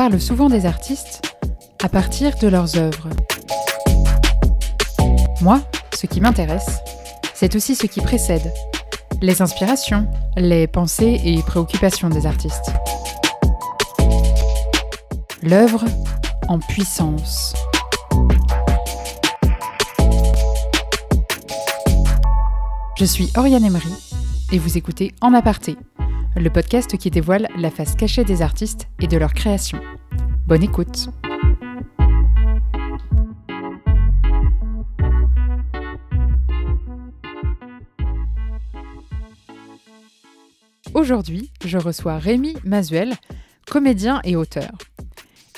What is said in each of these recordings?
parle souvent des artistes à partir de leurs œuvres. Moi, ce qui m'intéresse, c'est aussi ce qui précède, les inspirations, les pensées et préoccupations des artistes. L'œuvre en puissance. Je suis Oriane Emery et vous écoutez En Aparté, le podcast qui dévoile la face cachée des artistes et de leur création. Bonne écoute. Aujourd'hui, je reçois Rémi Masuel, comédien et auteur.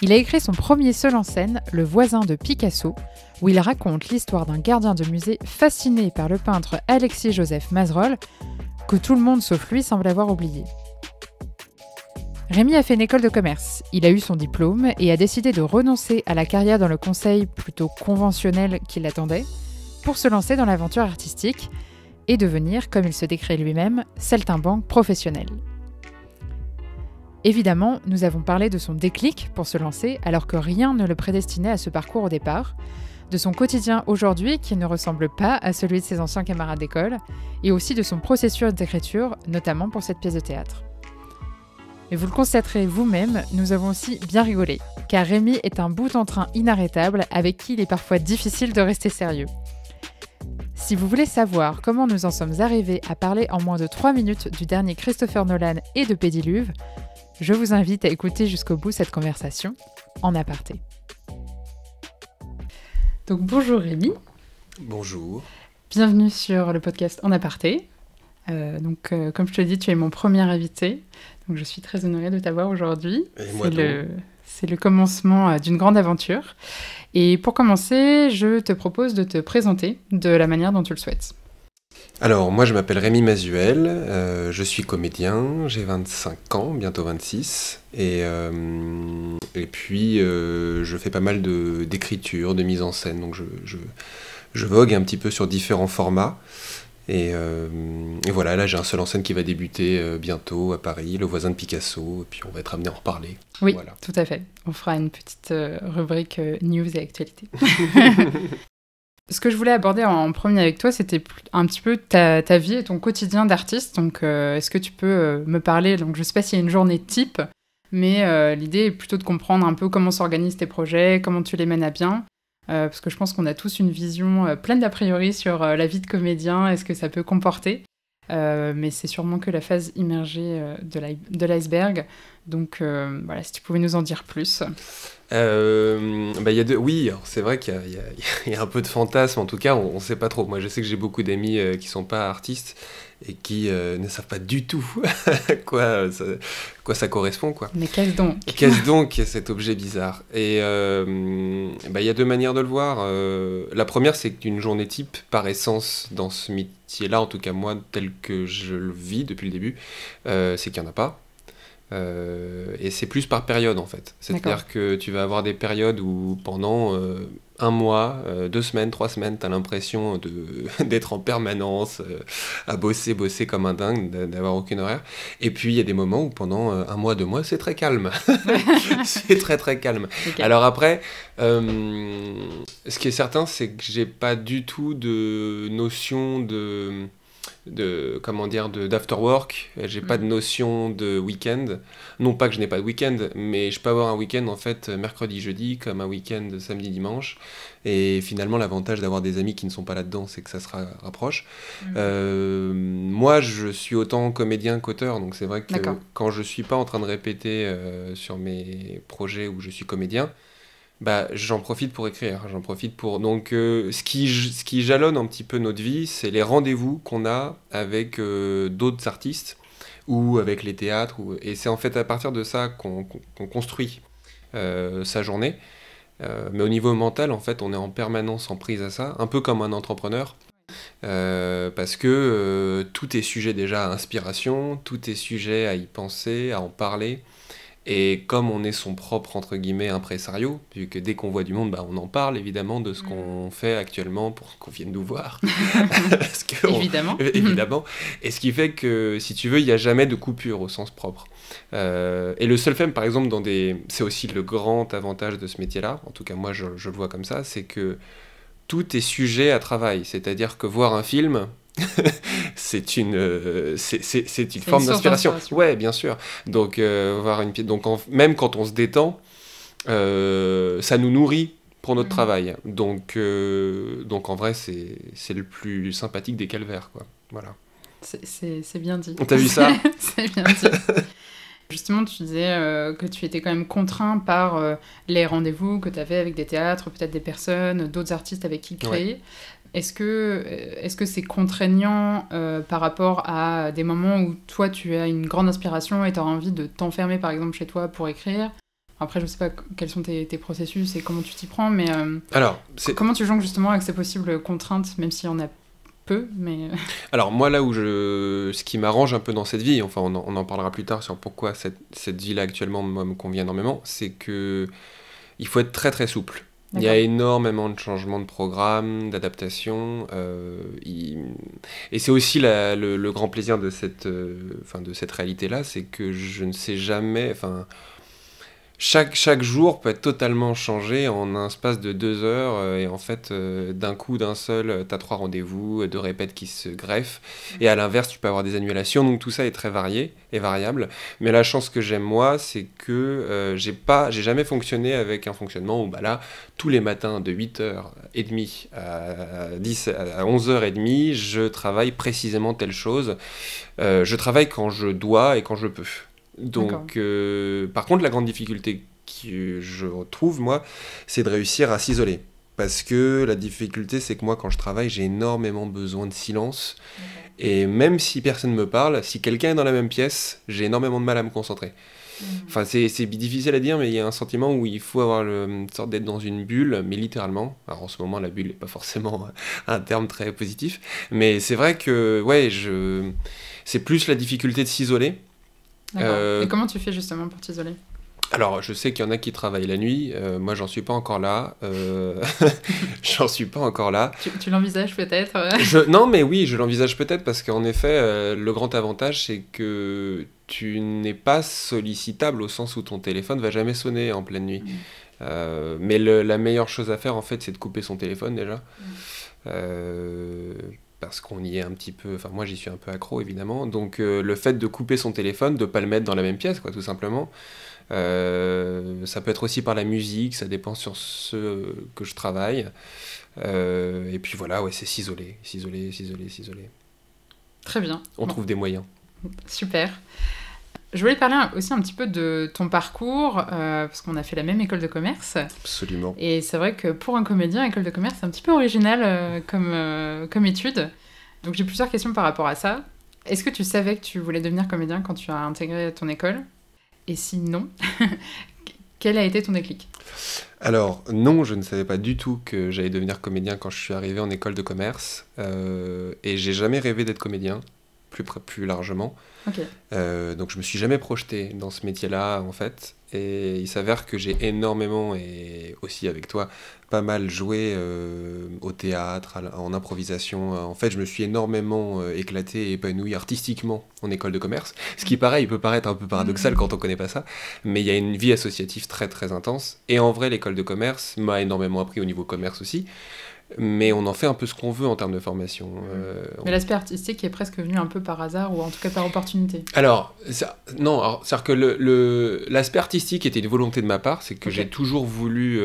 Il a écrit son premier seul en scène, Le voisin de Picasso, où il raconte l'histoire d'un gardien de musée fasciné par le peintre Alexis-Joseph Mazerolle, que tout le monde sauf lui semble avoir oublié. Rémi a fait une école de commerce, il a eu son diplôme et a décidé de renoncer à la carrière dans le conseil plutôt conventionnel qui l'attendait, pour se lancer dans l'aventure artistique et devenir, comme il se décrit lui-même, saltimbanque professionnel. Évidemment, nous avons parlé de son déclic pour se lancer alors que rien ne le prédestinait à ce parcours au départ, de son quotidien aujourd'hui qui ne ressemble pas à celui de ses anciens camarades d'école, et aussi de son processus d'écriture, notamment pour cette pièce de théâtre. Et vous le constaterez vous-même, nous avons aussi bien rigolé, car Rémi est un bout en train inarrêtable avec qui il est parfois difficile de rester sérieux. Si vous voulez savoir comment nous en sommes arrivés à parler en moins de 3 minutes du dernier Christopher Nolan et de Pédiluve, je vous invite à écouter jusqu'au bout cette conversation en aparté. Donc bonjour Rémi. Bonjour. Bienvenue sur le podcast En Aparté. Comme je te dis, tu es mon premier invité, donc je suis très honorée de t'avoir aujourd'hui. C'est le commencement d'une grande aventure. Et pour commencer, je te propose de te présenter de la manière dont tu le souhaites. Alors, moi je m'appelle Rémi Masuel, je suis comédien, j'ai 25 ans, bientôt 26, et puis je fais pas mal d'écriture, de mise en scène, donc je vogue un petit peu sur différents formats, et voilà, là j'ai un seul en scène qui va débuter bientôt à Paris, Le voisin de Picasso, et puis on va être amené à en reparler. Oui, voilà. Tout à fait, on fera une petite rubrique news et actualité. Ce que je voulais aborder en premier avec toi, c'était un petit peu ta vie et ton quotidien d'artiste. Donc, est-ce que tu peux me parler? Donc, je ne sais pas s'il y a une journée type, mais l'idée est plutôt de comprendre un peu comment s'organisent tes projets, comment tu les mènes à bien. Parce que je pense qu'on a tous une vision pleine d'a priori sur la vie de comédien et ce que ça peut comporter. Mais c'est sûrement que la phase immergée de l'iceberg. Donc, voilà, si tu pouvais nous en dire plus. Oui, alors c'est vrai qu'il y a un peu de fantasme, en tout cas on ne sait pas trop. Moi je sais que j'ai beaucoup d'amis qui ne sont pas artistes et qui ne savent pas du tout à quoi ça correspond, quoi. Mais qu'est-ce donc? Qu'est-ce donc cet objet bizarre? Et il y a deux manières de le voir. La première, c'est qu'une journée type, par essence, dans ce métier-là, en tout cas moi, tel que je le vis depuis le début, c'est qu'il n'y en a pas. Et c'est plus par période en fait. C'est-à-dire que tu vas avoir des périodes où pendant un mois, 2 semaines, 3 semaines, tu as l'impression d'être en permanence, à bosser comme un dingue, d'avoir aucun horaire. Et puis il y a des moments où pendant un mois, 2 mois, c'est très calme. C'est très très calme. Okay. Alors après, ce qui est certain, c'est que j'ai pas du tout de notion d'after work, j'ai pas de notion de week-end, non pas que je n'ai pas de week-end, mais je peux avoir un week-end en fait mercredi, jeudi, comme un week-end samedi, dimanche, et finalement l'avantage d'avoir des amis qui ne sont pas là-dedans, c'est que ça se rapproche. Moi je suis autant comédien qu'auteur, donc c'est vrai que quand je suis pas en train de répéter sur mes projets où je suis comédien, j'en profite pour écrire, Donc, ce qui jalonne un petit peu notre vie, c'est les rendez-vous qu'on a avec d'autres artistes ou avec les théâtres. Et c'est en fait à partir de ça qu'on construit sa journée. Mais au niveau mental, en fait, on est en permanence en prise à ça, un peu comme un entrepreneur. Parce que tout est sujet déjà à inspiration, tout est sujet à y penser, à en parler. Et comme on est son propre, entre guillemets, impresario, vu que dès qu'on voit du monde, on en parle évidemment de ce qu'on fait actuellement pour qu'on vienne nous voir. Parce que Évidemment. évidemment. Et ce qui fait que, si tu veux, il n'y a jamais de coupure au sens propre. Et le solfège, par exemple, c'est aussi le grand avantage de ce métier-là, en tout cas moi je le vois comme ça, c'est que tout est sujet à travail. C'est-à-dire que voir un film... c'est une forme d'inspiration. Ouais, bien sûr. Donc, même quand on se détend, ça nous nourrit pour notre travail. Donc en vrai, c'est le plus sympathique des calvaires, quoi. Voilà. C'est bien dit. T'as vu ça? C'est bien dit. Justement, tu disais que tu étais quand même contraint par les rendez-vous que tu avais avec des théâtres, peut-être des personnes, d'autres artistes avec qui créer. Ouais. Est-ce que c'est contraignant par rapport à des moments où toi, tu as une grande inspiration et tu as envie de t'enfermer, par exemple, chez toi pour écrire? Après, je ne sais pas quels sont tes processus et comment tu t'y prends, mais comment tu jongles justement avec ces possibles contraintes, même s'il y en a peu, mais... Alors moi, là où ce qui m'arrange un peu dans cette vie, enfin on en parlera plus tard sur pourquoi cette vie-là actuellement me convient énormément, c'est que il faut être très très souple. D'accord. Il y a énormément de changements de programme, d'adaptation, et c'est aussi le grand plaisir de cette réalité-là, c'est que je ne sais jamais... Chaque jour peut être totalement changé en un espace de 2 heures, et en fait, d'un coup, d'un seul, t'as 3 rendez-vous, 2 répètes qui se greffent, et à l'inverse, tu peux avoir des annulations, donc tout ça est très varié et variable. Mais la chance que j'aime, moi, c'est que j'ai jamais fonctionné avec un fonctionnement où, là, tous les matins, de 8h30 à 11h30, je travaille précisément telle chose. Je travaille quand je dois et quand je peux. Donc, par contre, la grande difficulté que je trouve, moi, c'est de réussir à s'isoler. Parce que la difficulté, c'est que moi, quand je travaille, j'ai énormément besoin de silence. Et même si personne ne me parle, si quelqu'un est dans la même pièce, j'ai énormément de mal à me concentrer. Enfin, c'est difficile à dire, mais il y a un sentiment où il faut avoir une sorte d'être dans une bulle, mais littéralement. Alors en ce moment, la bulle n'est pas forcément un terme très positif. Mais c'est vrai que, c'est plus la difficulté de s'isoler. Et comment tu fais justement pour t'isoler? Alors, je sais qu'il y en a qui travaillent la nuit. Moi, j'en suis pas encore là. J'en suis pas encore là. Tu l'envisages peut-être? Non, mais oui, je l'envisage peut-être parce qu'en effet, le grand avantage, c'est que tu n'es pas sollicitable au sens où ton téléphone va jamais sonner en pleine nuit. Mais la meilleure chose à faire, en fait, c'est de couper son téléphone déjà. Parce qu'on y est un petit peu... Enfin, moi, j'y suis un peu accro, évidemment. Donc, le fait de couper son téléphone, de ne pas le mettre dans la même pièce, quoi, tout simplement. Ça peut être aussi par la musique, ça dépend sur ce que je travaille. Et puis voilà, c'est s'isoler. Très bien. On trouve des moyens. Super. Je voulais parler aussi un petit peu de ton parcours, parce qu'on a fait la même école de commerce. Absolument. Et c'est vrai que pour un comédien, école de commerce, c'est un petit peu original comme étude. Donc j'ai plusieurs questions par rapport à ça. Est-ce que tu savais que tu voulais devenir comédien quand tu as intégré ton école? Et si non, quel a été ton déclic? Alors non, je ne savais pas du tout que j'allais devenir comédien quand je suis arrivé en école de commerce. Et j'ai jamais rêvé d'être comédien, plus largement. Okay. Donc je me suis jamais projeté dans ce métier-là en fait, et il s'avère que j'ai énormément, et aussi avec toi, pas mal joué au théâtre, en improvisation. En fait, je me suis énormément éclaté et épanoui artistiquement en école de commerce, ce qui pareil peut paraître un peu paradoxal quand on connaît pas ça, mais il y a une vie associative très très intense, et en vrai l'école de commerce m'a énormément appris au niveau commerce aussi. Mais on en fait un peu ce qu'on veut en termes de formation. Mais l'aspect artistique est presque venu un peu par hasard, ou en tout cas par opportunité. Alors, c'est-à-dire que l'aspect artistique était une volonté de ma part, c'est que j'ai toujours voulu...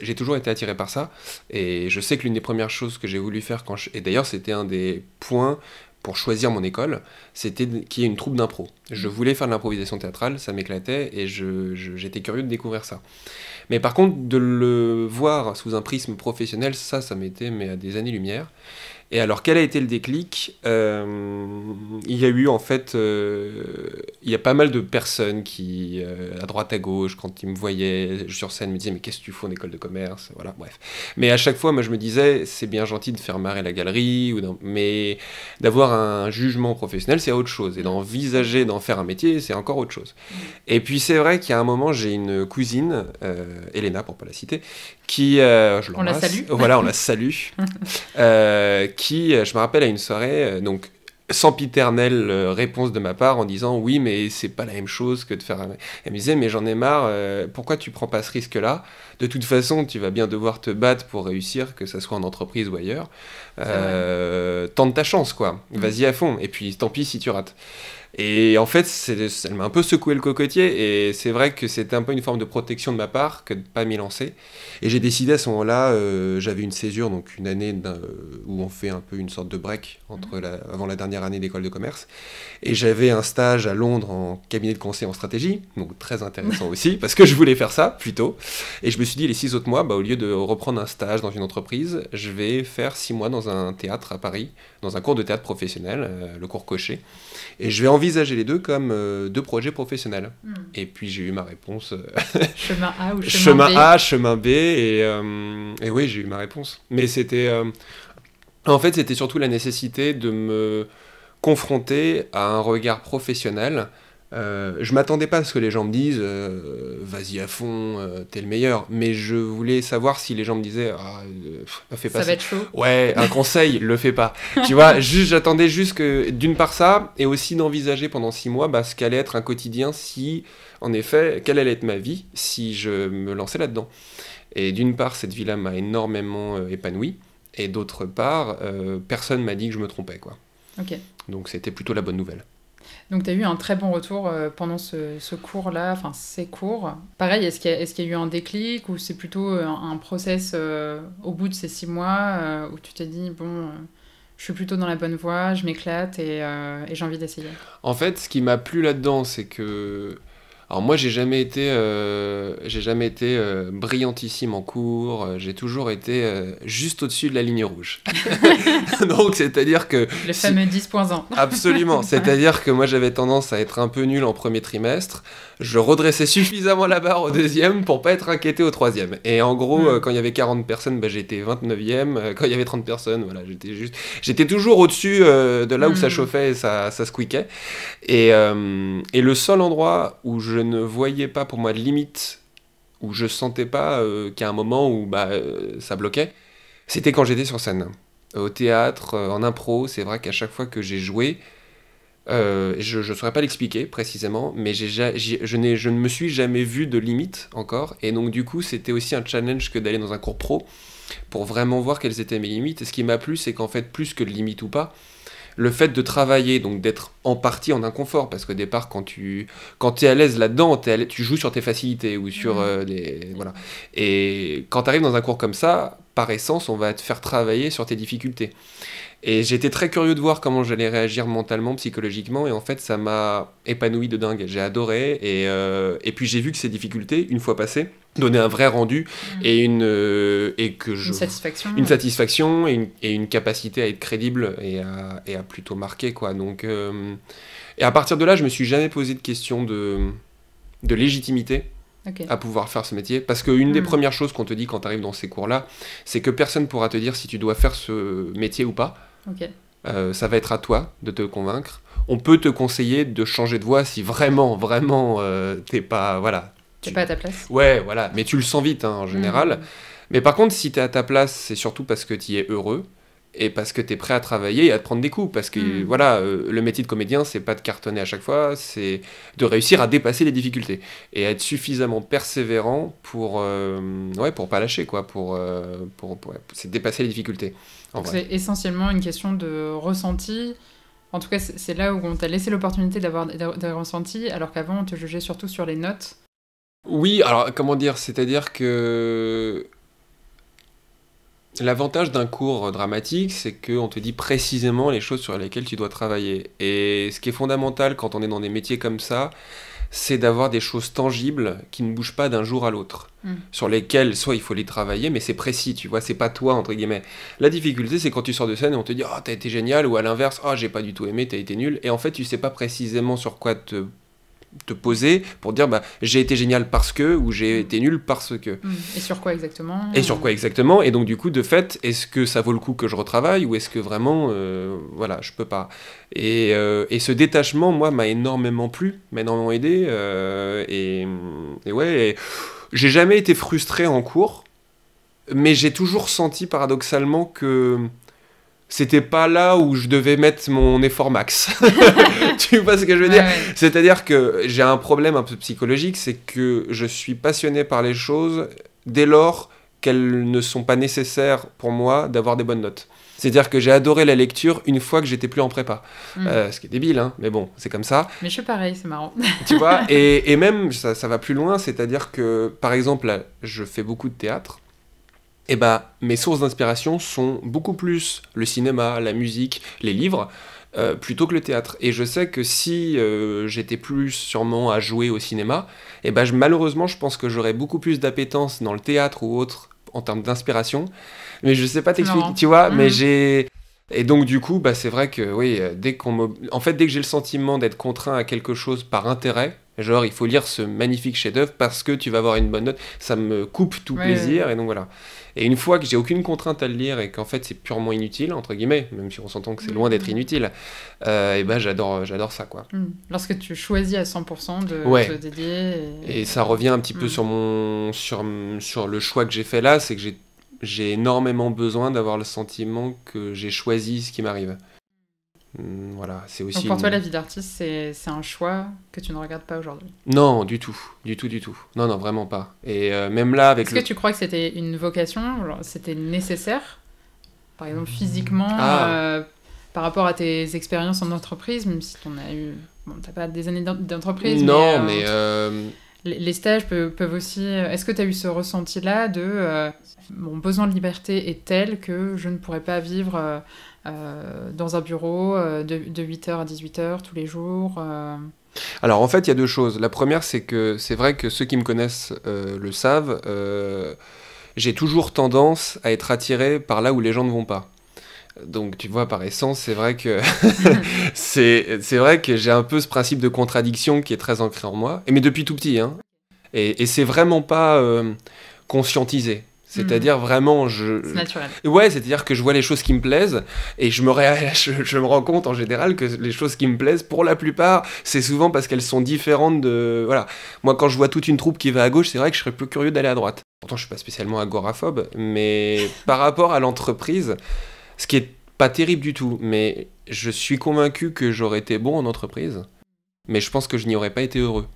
j'ai toujours été attiré par ça, et je sais que l'une des premières choses que j'ai voulu faire et d'ailleurs c'était un des points pour choisir mon école, c'était qu'il y ait une troupe d'impro. Je voulais faire de l'improvisation théâtrale, ça m'éclatait, et j'étais curieux de découvrir ça. Mais par contre, de le voir sous un prisme professionnel, ça m'était à des années-lumière. Et alors, quel a été le déclic? Il y a eu, en fait, il y a pas mal de personnes qui, à droite, à gauche, quand ils me voyaient sur scène, me disaient, mais qu'est-ce que tu fais en école de commerce? Voilà, bref. Mais à chaque fois, moi, je me disais, c'est bien gentil de faire marrer la galerie, mais d'avoir un jugement professionnel, c'est autre chose. Et d'envisager d'en faire un métier, c'est encore autre chose. Et puis, c'est vrai qu'il y a un moment, j'ai une cousine, Elena, pour pas la citer, qui, je On la l'embrasse. salue. Voilà, on la salue. Qui, je me rappelle à une soirée, donc sempiternelle réponse de ma part en disant oui, mais c'est pas la même chose que de faire. Elle me disait, mais j'en ai marre, pourquoi tu prends pas ce risque-là? De toute façon, tu vas bien devoir te battre pour réussir, que ça soit en entreprise ou ailleurs. Tente ta chance, quoi. Vas-y à fond. Et puis, tant pis si tu rates. Et en fait, elle m'a un peu secoué le cocotier, et c'est vrai que c'était un peu une forme de protection de ma part que de ne pas m'y lancer. Et j'ai décidé à ce moment-là, j'avais une césure, donc une année où on fait un peu une sorte de break avant la dernière année d'école de commerce. Et j'avais un stage à Londres en cabinet de conseil en stratégie, donc très intéressant aussi, parce que je voulais faire ça plutôt. Et je me suis dit, les 6 autres mois, au lieu de reprendre un stage dans une entreprise, je vais faire 6 mois dans un théâtre à Paris, dans un cours de théâtre professionnel, le cours Cochet. Et je vais envisager les deux comme 2 projets professionnels. Et puis j'ai eu ma réponse. Chemin A ou chemin B. A, chemin B. Et oui, j'ai eu ma réponse. Mais c'était... en fait, c'était surtout la nécessité de me confronter à un regard professionnel. Je m'attendais pas à ce que les gens me disent vas-y à fond, t'es le meilleur. Mais je voulais savoir si les gens me disaient fais pas ça. Ça va être chaud. Ouais, un conseil, le fais pas. Tu vois, j'attendais juste que d'une part ça, et aussi d'envisager pendant 6 mois ce qu'allait être un quotidien si, en effet, quelle allait être ma vie si je me lançais là-dedans. Et d'une part, cette vie-là m'a énormément épanoui, et d'autre part, personne m'a dit que je me trompais, quoi. Ok. Donc c'était plutôt la bonne nouvelle. Donc, tu as eu un très bon retour pendant ce cours-là, enfin ces cours. Pareil, est-ce qu'il y a eu un déclic ou c'est plutôt un process au bout de ces 6 mois où tu t'es dit, bon, je suis plutôt dans la bonne voie, je m'éclate et j'ai envie d'essayer? En fait, ce qui m'a plu là-dedans, c'est que... Alors moi, j'ai jamais été brillantissime en cours, j'ai toujours été juste au-dessus de la ligne rouge. Donc, c'est-à-dire que... Le fameux 10.1. Absolument, c'est-à-dire que moi, j'avais tendance à être un peu nul en premier trimestre, je redressais suffisamment la barre au deuxième pour pas être inquiété au troisième. Et en gros, quand il y avait 40 personnes, j'étais 29e, quand il y avait 30 personnes, voilà, j'étais toujours au-dessus de là où ça chauffait et ça squeakait. Et le seul endroit où je ne voyais pas pour moi de limite, où je sentais pas qu'il y a un moment où ça bloquait, c'était quand j'étais sur scène. Au théâtre, en impro, c'est vrai qu'à chaque fois que j'ai joué, je ne saurais pas l'expliquer précisément, mais je ne me suis jamais vu de limite encore, et donc du coup c'était aussi un challenge que d'aller dans un cours pro pour vraiment voir quelles étaient mes limites. Et ce qui m'a plu, c'est qu'en fait, plus que de limite ou pas, le fait de travailler, donc d'être en partie en inconfort, parce qu'au départ, quand tu es à l'aise là-dedans, tu joues sur tes facilités ou sur voilà. Et quand tu arrives dans un cours comme ça, par essence, on va te faire travailler sur tes difficultés. Et j'étais très curieux de voir comment j'allais réagir mentalement, psychologiquement, et en fait, ça m'a épanoui de dingue. J'ai adoré, et puis j'ai vu que ces difficultés, une fois passées, donnaient un vrai rendu une satisfaction. Une satisfaction et une capacité à être crédible et à plutôt marquer, quoi. Donc, et à partir de là, je me suis jamais posé de question de légitimité. Okay. À pouvoir faire ce métier, parce qu'une des premières choses qu'on te dit quand tu arrives dans ces cours-là, c'est que personne pourra te dire si tu dois faire ce métier ou pas. Okay. Ça va être à toi de te convaincre. On peut te conseiller de changer de voie si vraiment t'es pas, voilà. T'es pas à ta place. Ouais, voilà, mais tu le sens vite en général. Mais par contre, si t'es à ta place, c'est surtout parce que t'y es heureux et parce que t'es prêt à travailler et à te prendre des coups. Parce que voilà, le métier de comédien, c'est pas de cartonner à chaque fois, c'est de réussir à dépasser les difficultés et à être suffisamment persévérant pour pas lâcher, quoi, c'est dépasser les difficultés. Donc c'est essentiellement une question de ressenti. En tout cas, c'est là où on t'a laissé l'opportunité d'avoir des ressentis, alors qu'avant, on te jugeait surtout sur les notes. Oui, alors comment dire, c'est-à-dire que l'avantage d'un cours dramatique, c'est qu'on te dit précisément les choses sur lesquelles tu dois travailler. Et ce qui est fondamental quand on est dans des métiers comme ça, c'est d'avoir des choses tangibles qui ne bougent pas d'un jour à l'autre, sur lesquelles soit il faut les travailler, mais c'est précis, tu vois, c'est pas toi, entre guillemets. La difficulté, c'est quand tu sors de scène et on te dit « Ah, t'as été génial » ou à l'inverse « Ah, j'ai pas du tout aimé, t'as été nul », et en fait, tu sais pas précisément sur quoi te poser pour dire bah j'ai été génial parce que ou j'ai été nul parce que. Et sur quoi exactement et donc du coup de fait est-ce que ça vaut le coup que je retravaille ou est-ce que vraiment voilà je peux pas et ce détachement moi m'a énormément plu, m'a énormément aidé et ouais j'ai jamais été frustré en cours mais j'ai toujours senti paradoxalement que c'était pas là où je devais mettre mon effort max. Tu vois ce que je veux dire ? Ouais. C'est-à-dire que j'ai un problème un peu psychologique, c'est que je suis passionné par les choses dès lors qu'elles ne sont pas nécessaires pour moi d'avoir des bonnes notes. C'est-à-dire que j'ai adoré la lecture une fois que j'étais plus en prépa. Ce qui est débile, hein, mais bon, c'est comme ça. Mais je suis pareil, c'est marrant. Tu vois ? Et même, ça va plus loin, c'est-à-dire que, par exemple, là, je fais beaucoup de théâtre. Et bah, mes sources d'inspiration sont beaucoup plus le cinéma, la musique, les livres, plutôt que le théâtre. Et je sais que si j'étais plus sûrement à jouer au cinéma, et bah, malheureusement, je pense que j'aurais beaucoup plus d'appétence dans le théâtre ou autre en termes d'inspiration. Mais je sais pas t'expliquer, tu vois, mais j'ai... Et donc du coup, bah, c'est vrai que oui, dès que j'ai le sentiment d'être contraint à quelque chose par intérêt, genre il faut lire ce magnifique chef-d'œuvre parce que tu vas avoir une bonne note, ça me coupe tout plaisir, et donc voilà. Et une fois que j'ai aucune contrainte à le lire et qu'en fait c'est purement inutile, entre guillemets, même si on s'entend que c'est loin d'être inutile, et ben j'adore ça, quoi. Lorsque tu choisis à 100% de te dédier... Et ça revient un petit peu sur le choix que j'ai fait là, c'est que j'ai énormément besoin d'avoir le sentiment que j'ai choisi ce qui m'arrive. Voilà, c'est aussi... Donc pour toi, la vie d'artiste, c'est un choix que tu ne regardes pas aujourd'hui ? Non, du tout. Non, vraiment pas. Et même là, avec Est-ce que tu crois que c'était une vocation ? C'était nécessaire ? Par exemple, physiquement, par rapport à tes expériences en entreprise, même si tu en as eu... Bon, t'as pas des années d'entreprise, non, mais les stages peuvent aussi... Est-ce que tu as eu ce ressenti-là de mon besoin de liberté est tel que je ne pourrais pas vivre dans un bureau de 8h à 18h tous les jours Alors en fait, il y a deux choses. La première, c'est que c'est vrai que ceux qui me connaissent le savent, j'ai toujours tendance à être attiré par là où les gens ne vont pas. Donc tu vois, par essence, c'est vrai que c'est vrai que j'ai un peu ce principe de contradiction qui est très ancré en moi, mais depuis tout petit, hein. Et c'est vraiment pas conscientisé. C'est-à-dire vraiment, c'est naturel. Ouais, c'est-à-dire que je vois les choses qui me plaisent et je me rends compte en général que les choses qui me plaisent, pour la plupart, c'est souvent parce qu'elles sont différentes de... Voilà. Moi, quand je vois toute une troupe qui va à gauche, c'est vrai que je serais plus curieux d'aller à droite. Pourtant, je suis pas spécialement agoraphobe, mais par rapport à l'entreprise, ce qui est pas terrible du tout, mais je suis convaincu que j'aurais été bon en entreprise, mais je pense que je n'y aurais pas été heureux.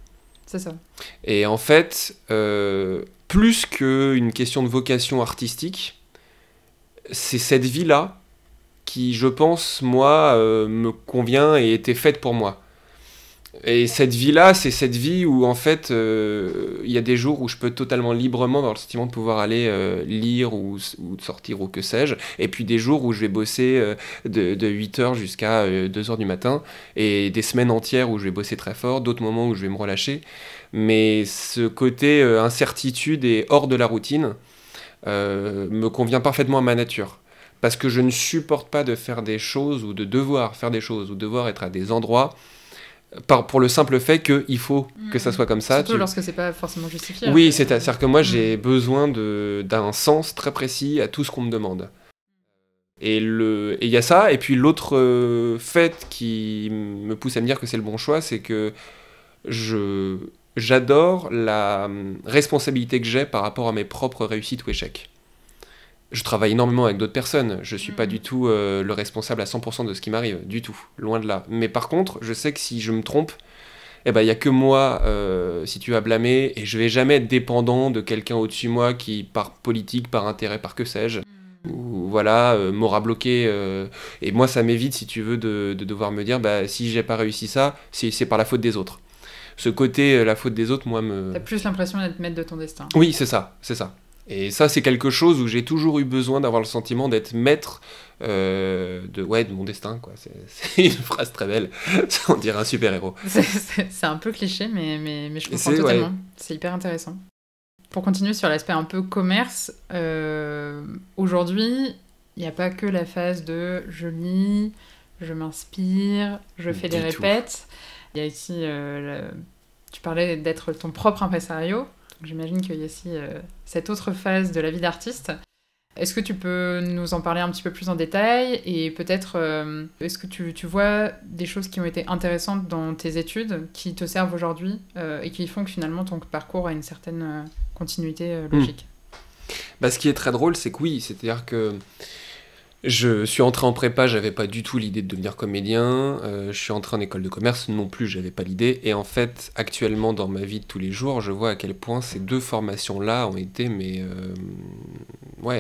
C'est ça. Et en fait... plus qu'une question de vocation artistique, c'est cette vie-là qui, je pense, moi, me convient et était faite pour moi. Et cette vie-là, c'est cette vie où, en fait, il y a des jours où je peux totalement librement avoir le sentiment de pouvoir aller lire ou sortir ou que sais-je, et puis des jours où je vais bosser de 8h jusqu'à 2h du matin, et des semaines entières où je vais bosser très fort, d'autres moments où je vais me relâcher. Mais ce côté incertitude et hors de la routine me convient parfaitement à ma nature. Parce que je ne supporte pas de faire des choses ou de devoir faire des choses ou devoir être à des endroits pour le simple fait qu'il faut que ça soit comme ça. Surtout lorsque c'est pas forcément justifié. Oui, c'est-à-dire que moi j'ai besoin d'un sens très précis à tout ce qu'on me demande. Et il y a ça, et puis l'autre fait qui me pousse à me dire que c'est le bon choix, c'est que j'adore la responsabilité que j'ai par rapport à mes propres réussites ou échecs. Je travaille énormément avec d'autres personnes, je suis pas du tout le responsable à 100% de ce qui m'arrive, du tout, loin de là. Mais par contre, je sais que si je me trompe, eh ben, y a que moi, si tu as blâmé, et je vais jamais être dépendant de quelqu'un au-dessus de moi qui, par politique, par intérêt, par que sais-je, ou voilà, m'aura bloqué. Et moi, ça m'évite, si tu veux, de devoir me dire, bah, si j'ai pas réussi ça, c'est par la faute des autres. Ce côté, la faute des autres, moi, me... T'as plus l'impression d'être maître de ton destin. Oui, c'est ça, c'est ça. Et ça, c'est quelque chose où j'ai toujours eu besoin d'avoir le sentiment d'être maître de mon destin, quoi. C'est une phrase très belle, ça on dirait un super-héros. C'est un peu cliché, mais je comprends totalement. Ouais. C'est hyper intéressant. Pour continuer sur l'aspect un peu commerce, aujourd'hui, il n'y a pas que la phase de je lis, je m'inspire, je fais des répètes. Il y a ici, tu parlais d'être ton propre impresario. J'imagine qu'il y a aussi cette autre phase de la vie d'artiste. Est-ce que tu peux nous en parler un petit peu plus en détail et peut-être, est-ce que tu vois des choses qui ont été intéressantes dans tes études, qui te servent aujourd'hui et qui font que finalement ton parcours a une certaine continuité logique? Ce qui est très drôle, c'est que oui, c'est-à-dire que je suis entré en prépa, j'avais pas du tout l'idée de devenir comédien. Je suis entré en école de commerce, non plus, j'avais pas l'idée. Et en fait, actuellement, dans ma vie de tous les jours, je vois à quel point ces deux formations-là ont été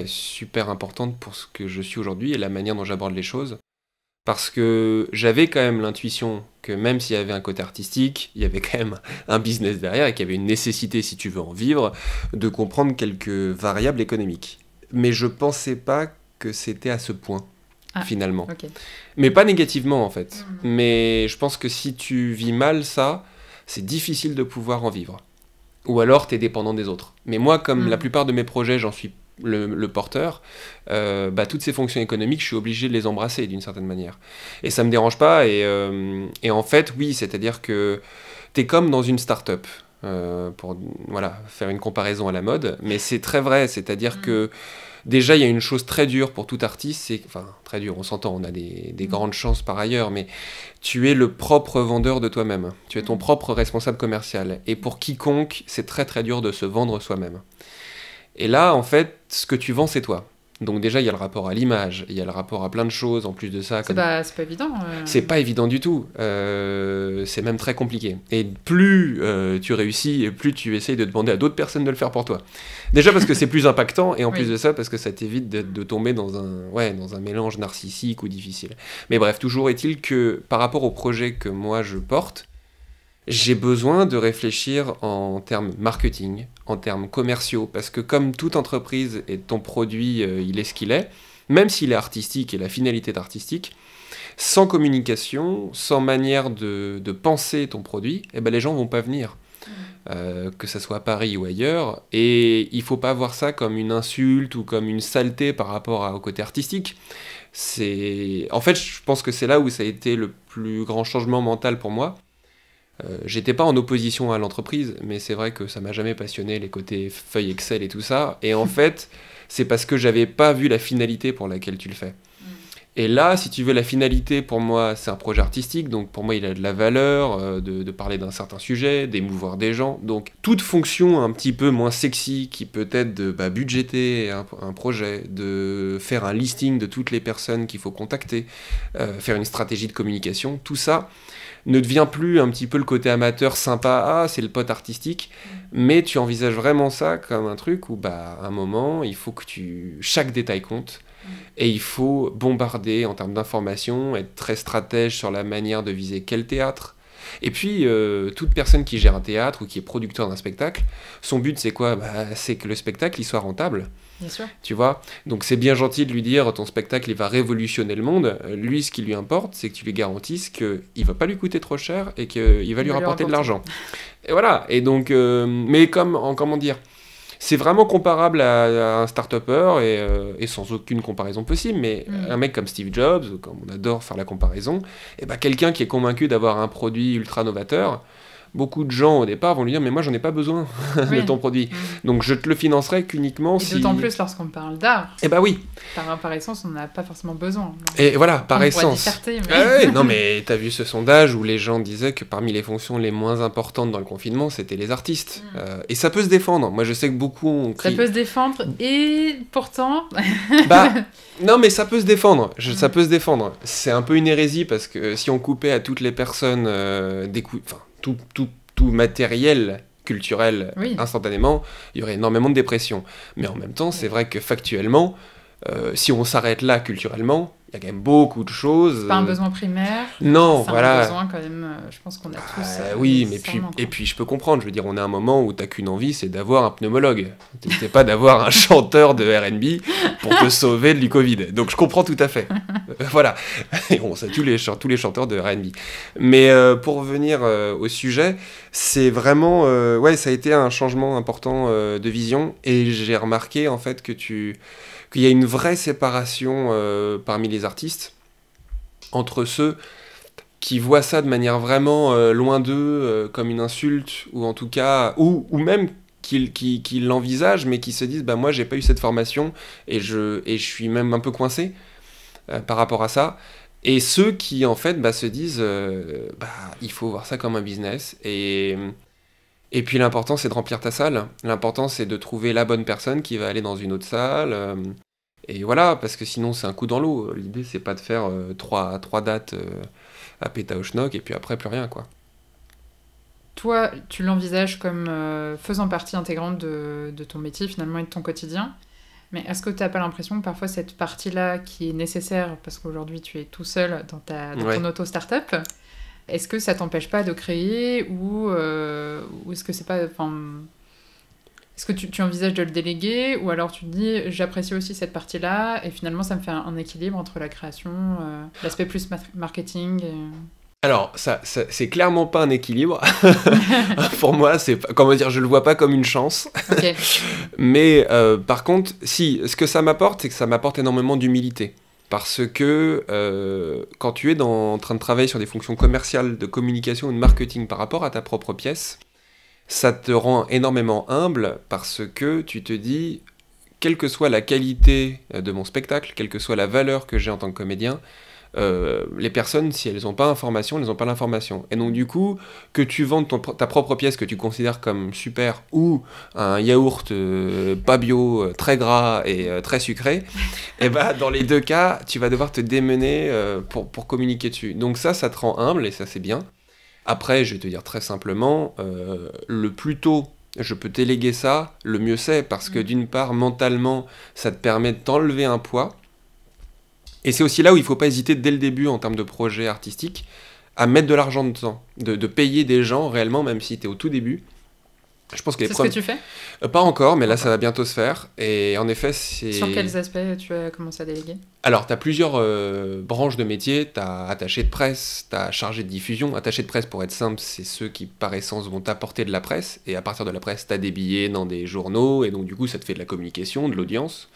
super importantes pour ce que je suis aujourd'hui et la manière dont j'aborde les choses. Parce que j'avais quand même l'intuition que même s'il y avait un côté artistique, il y avait quand même un business derrière et qu'il y avait une nécessité, si tu veux en vivre, de comprendre quelques variables économiques. Mais je pensais pas que c'était à ce point, finalement. Okay. Mais pas négativement, en fait. Mais je pense que si tu vis mal ça, c'est difficile de pouvoir en vivre. Ou alors, t'es dépendant des autres. Mais moi, comme la plupart de mes projets, j'en suis le porteur, toutes ces fonctions économiques, je suis obligé de les embrasser, d'une certaine manière. Et ça me dérange pas. Et en fait, oui, c'est-à-dire que t'es comme dans une start-up. Pour faire une comparaison à la mode. Mais c'est très vrai, c'est-à-dire que déjà, il y a une chose très dure pour tout artiste, très dur, on s'entend, on a des grandes chances par ailleurs, mais tu es le propre vendeur de toi-même. Tu es ton propre responsable commercial. Et pour quiconque, c'est très très dur de se vendre soi-même. Et là, en fait, ce que tu vends, c'est toi. Donc déjà, il y a le rapport à l'image, il y a le rapport à plein de choses, en plus de ça. C'est pas évident. C'est pas évident du tout. C'est même très compliqué. Et plus tu réussis, et plus tu essayes de demander à d'autres personnes de le faire pour toi. Déjà parce que c'est plus impactant, et en plus de ça, parce que ça t'évite de tomber dans un mélange narcissique ou difficile. Mais bref, toujours est-il que par rapport au projet que moi je porte, j'ai besoin de réfléchir en termes marketing, en termes commerciaux, parce que comme toute entreprise et ton produit, il est ce qu'il est, même s'il est artistique et la finalité est artistique, sans communication, sans manière de penser ton produit, les gens vont pas venir. Que ça soit à Paris ou ailleurs, et il faut pas voir ça comme une insulte ou comme une saleté par rapport au côté artistique. En fait, je pense que c'est là où ça a été le plus grand changement mental pour moi. J'étais pas en opposition à l'entreprise, mais c'est vrai que ça m'a jamais passionné, les côtés feuilles Excel et tout ça. Et en fait, c'est parce que j'avais pas vu la finalité pour laquelle tu le fais. Et là, si tu veux, la finalité, pour moi, c'est un projet artistique. Donc pour moi, il a de la valeur de parler d'un certain sujet, d'émouvoir des gens. Donc toute fonction un petit peu moins sexy, qui peut être de budgéter un projet, de faire un listing de toutes les personnes qu'il faut contacter, faire une stratégie de communication, tout ça ne devient plus un petit peu le côté amateur sympa, c'est le pote artistique, mais tu envisages vraiment ça comme un truc où à un moment, il faut que chaque détail compte, et il faut bombarder en termes d'information, être très stratège sur la manière de viser quel théâtre. Et puis, toute personne qui gère un théâtre ou qui est producteur d'un spectacle, son but c'est quoi ? C'est que le spectacle il soit rentable. Bien sûr. Tu vois ? Donc c'est bien gentil de lui dire ton spectacle il va révolutionner le monde. Lui, ce qui lui importe, c'est que tu lui garantisses qu'il va pas lui coûter trop cher et qu'il va lui rapporter de l'argent. Et voilà. Et donc, mais comment dire ? C'est vraiment comparable à un start-upper et sans aucune comparaison possible, mais un mec comme Steve Jobs, comme on adore faire la comparaison, quelqu'un qui est convaincu d'avoir un produit ultra novateur, beaucoup de gens au départ vont lui dire mais moi j'en ai pas besoin de ton produit, donc je te le financerai qu'uniquement si... D'autant plus lorsqu'on parle d'art. Oui. Par essence on n'a pas forcément besoin. Et voilà, par essence. Mais... non mais t'as vu ce sondage où les gens disaient que parmi les fonctions les moins importantes dans le confinement c'était les artistes. Et ça peut se défendre, moi je sais que beaucoup ont crié... Ça peut se défendre et pourtant... non mais ça peut se défendre, ça peut se défendre. C'est un peu une hérésie parce que si on coupait à toutes les personnes tout matériel culturel instantanément, il y aurait énormément de dépression. Mais en même temps, c'est vrai que factuellement, Si on s'arrête là culturellement, il y a quand même beaucoup de choses. C'est pas un besoin primaire. Non, c'est voilà. un besoin quand même, je pense qu'on a tous. Oui, mais puis je peux comprendre. Je veux dire, on a un moment où t'as qu'une envie, c'est d'avoir un pneumologue. C'est pas d'avoir un chanteur de R&B pour te sauver du Covid. Donc je comprends tout à fait. Voilà. Et on sait tous les chanteurs de R&B. Mais pour revenir au sujet, c'est vraiment, ouais, ça a été un changement important de vision. Et j'ai remarqué en fait qu'il y a une vraie séparation parmi les artistes entre ceux qui voient ça de manière vraiment loin d'eux, comme une insulte, ou en tout cas, ou même qui l'envisagent, mais qui se disent, bah moi j'ai pas eu cette formation, et je suis même un peu coincé par rapport à ça. Et ceux qui en fait se disent, il faut voir ça comme un business, et puis l'important c'est de remplir ta salle, l'important c'est de trouver la bonne personne qui va aller dans une autre salle, et voilà, parce que sinon c'est un coup dans l'eau. L'idée c'est pas de faire trois dates à Péta au Schnock et puis après plus rien, quoi. Toi, tu l'envisages comme faisant partie intégrante de ton métier finalement et de ton quotidien. Mais est-ce que tu n'as pas l'impression que parfois cette partie-là qui est nécessaire, parce qu'aujourd'hui tu es tout seul dans ton auto-startup, est-ce que ça t'empêche pas de créer ou est-ce que c'est pas... Est-ce que tu envisages de le déléguer ou alors tu te dis j'apprécie aussi cette partie-là et finalement ça me fait un équilibre entre la création, l'aspect plus marketing Alors, ça, c'est clairement pas un équilibre. Pour moi, je le vois pas comme une chance. Okay. Mais par contre, si, ce que ça m'apporte, c'est que ça m'apporte énormément d'humilité. Parce que quand tu es en train de travailler sur des fonctions commerciales, de communication ou de marketing par rapport à ta propre pièce, ça te rend énormément humble parce que tu te dis, quelle que soit la qualité de mon spectacle, quelle que soit la valeur que j'ai en tant que comédien, les personnes, si elles n'ont pas l'information, elles n'ont pas l'information. Et donc du coup, que tu vendes ta propre pièce que tu considères comme super, ou un yaourt pas bio, très gras et très sucré, et dans les deux cas, tu vas devoir te démener pour communiquer dessus. Donc ça te rend humble et ça c'est bien. Après, je vais te dire très simplement, le plus tôt je peux déléguer ça, le mieux c'est, parce que d'une part, mentalement, ça te permet de t'enlever un poids. Et c'est aussi là où il ne faut pas hésiter dès le début, en termes de projet artistique, à mettre de l'argent dedans, de payer des gens réellement, même si tu es au tout début. Je pense que c'est ce que tu fais ? Pas encore, mais là ça va bientôt se faire. Et en effet, c'est... Sur quels aspects tu as commencé à déléguer ? Alors, tu as plusieurs branches de métier. Tu as attaché de presse, tu as chargé de diffusion. Attaché de presse, pour être simple, c'est ceux qui, par essence, vont t'apporter de la presse. Et à partir de la presse, tu as des billets dans des journaux. Et donc, du coup, ça te fait de la communication, de l'audience.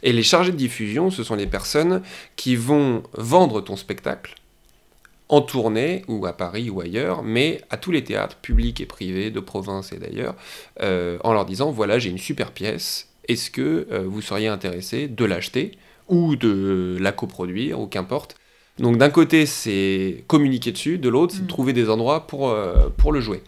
Et les chargés de diffusion, ce sont les personnes qui vont vendre ton spectacle en tournée, ou à Paris ou ailleurs, mais à tous les théâtres, publics et privés, de province et d'ailleurs, en leur disant, voilà, j'ai une super pièce, est-ce que vous seriez intéressé de l'acheter ou de la coproduire, ou qu'importe. Donc d'un côté, c'est communiquer dessus, de l'autre, c'est trouver des endroits pour le jouer.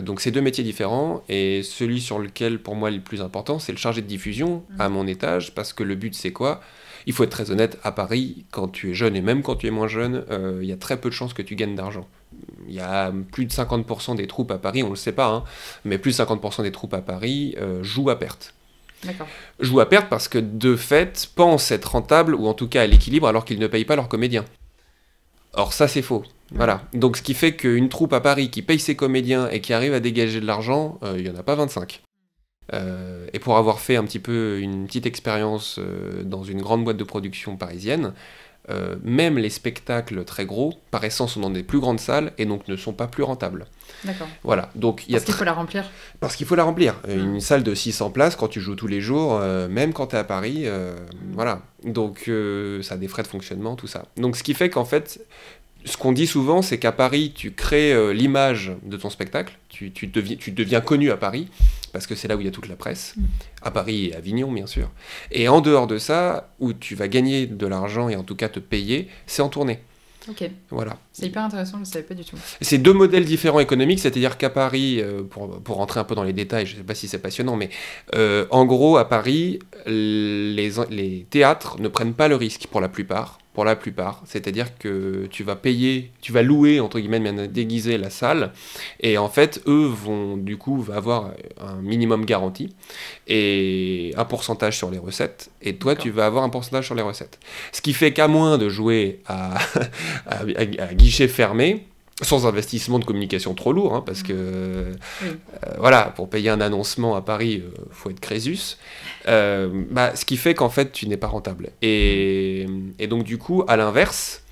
Donc c'est deux métiers différents, et celui sur lequel, pour moi, le plus important, c'est le chargé de diffusion à mon étage, parce que le but, c'est quoi ? Il faut être très honnête, à Paris, quand tu es jeune, et même quand tu es moins jeune, il y a très peu de chances que tu gagnes d'argent. Il y a plus de 50% des troupes à Paris, on ne le sait pas, hein, mais plus de 50% des troupes à Paris jouent à perte. D'accord. Jouent à perte parce que, de fait, pensent être rentables, ou en tout cas à l'équilibre, alors qu'ils ne payent pas leurs comédiens. Or, ça, c'est faux. Voilà. Donc, ce qui fait qu'une troupe à Paris qui paye ses comédiens et qui arrive à dégager de l'argent, il n'y en a pas 25. Et pour avoir fait un petit peu une petite expérience dans une grande boîte de production parisienne, même les spectacles très gros, par essence, sont dans des plus grandes salles et donc ne sont pas plus rentables. D'accord. Voilà. Donc, Parce qu'il faut la remplir. Parce qu'il faut la remplir. Une salle de 600 places, quand tu joues tous les jours, même quand tu es à Paris, voilà. Donc, ça a des frais de fonctionnement, tout ça. Donc, ce qui fait qu'en fait, ce qu'on dit souvent, c'est qu'à Paris, tu crées l'image de ton spectacle, tu deviens connu à Paris, parce que c'est là où il y a toute la presse, à Paris et à Avignon, bien sûr. Et en dehors de ça, où tu vas gagner de l'argent, et en tout cas te payer, c'est en tournée. Ok. Voilà. C'est hyper intéressant, je ne savais pas du tout. C'est deux modèles différents économiques, c'est-à-dire qu'à Paris, pour rentrer un peu dans les détails, je ne sais pas si c'est passionnant, mais en gros, à Paris, les théâtres ne prennent pas le risque, pour la plupart, pour la plupart. C'est-à-dire que tu vas louer, entre guillemets, bien déguiser la salle, et en fait, eux vont du coup avoir un minimum garanti, et un pourcentage sur les recettes, et toi, tu vas avoir un pourcentage sur les recettes. Ce qui fait qu'à moins de jouer à guichet fermé, sans investissement de communication trop lourd, hein, parce que voilà, pour payer un annoncement à Paris, faut être Crésus. Ce qui fait qu'en fait, tu n'es pas rentable. Et donc du coup, à l'inverse,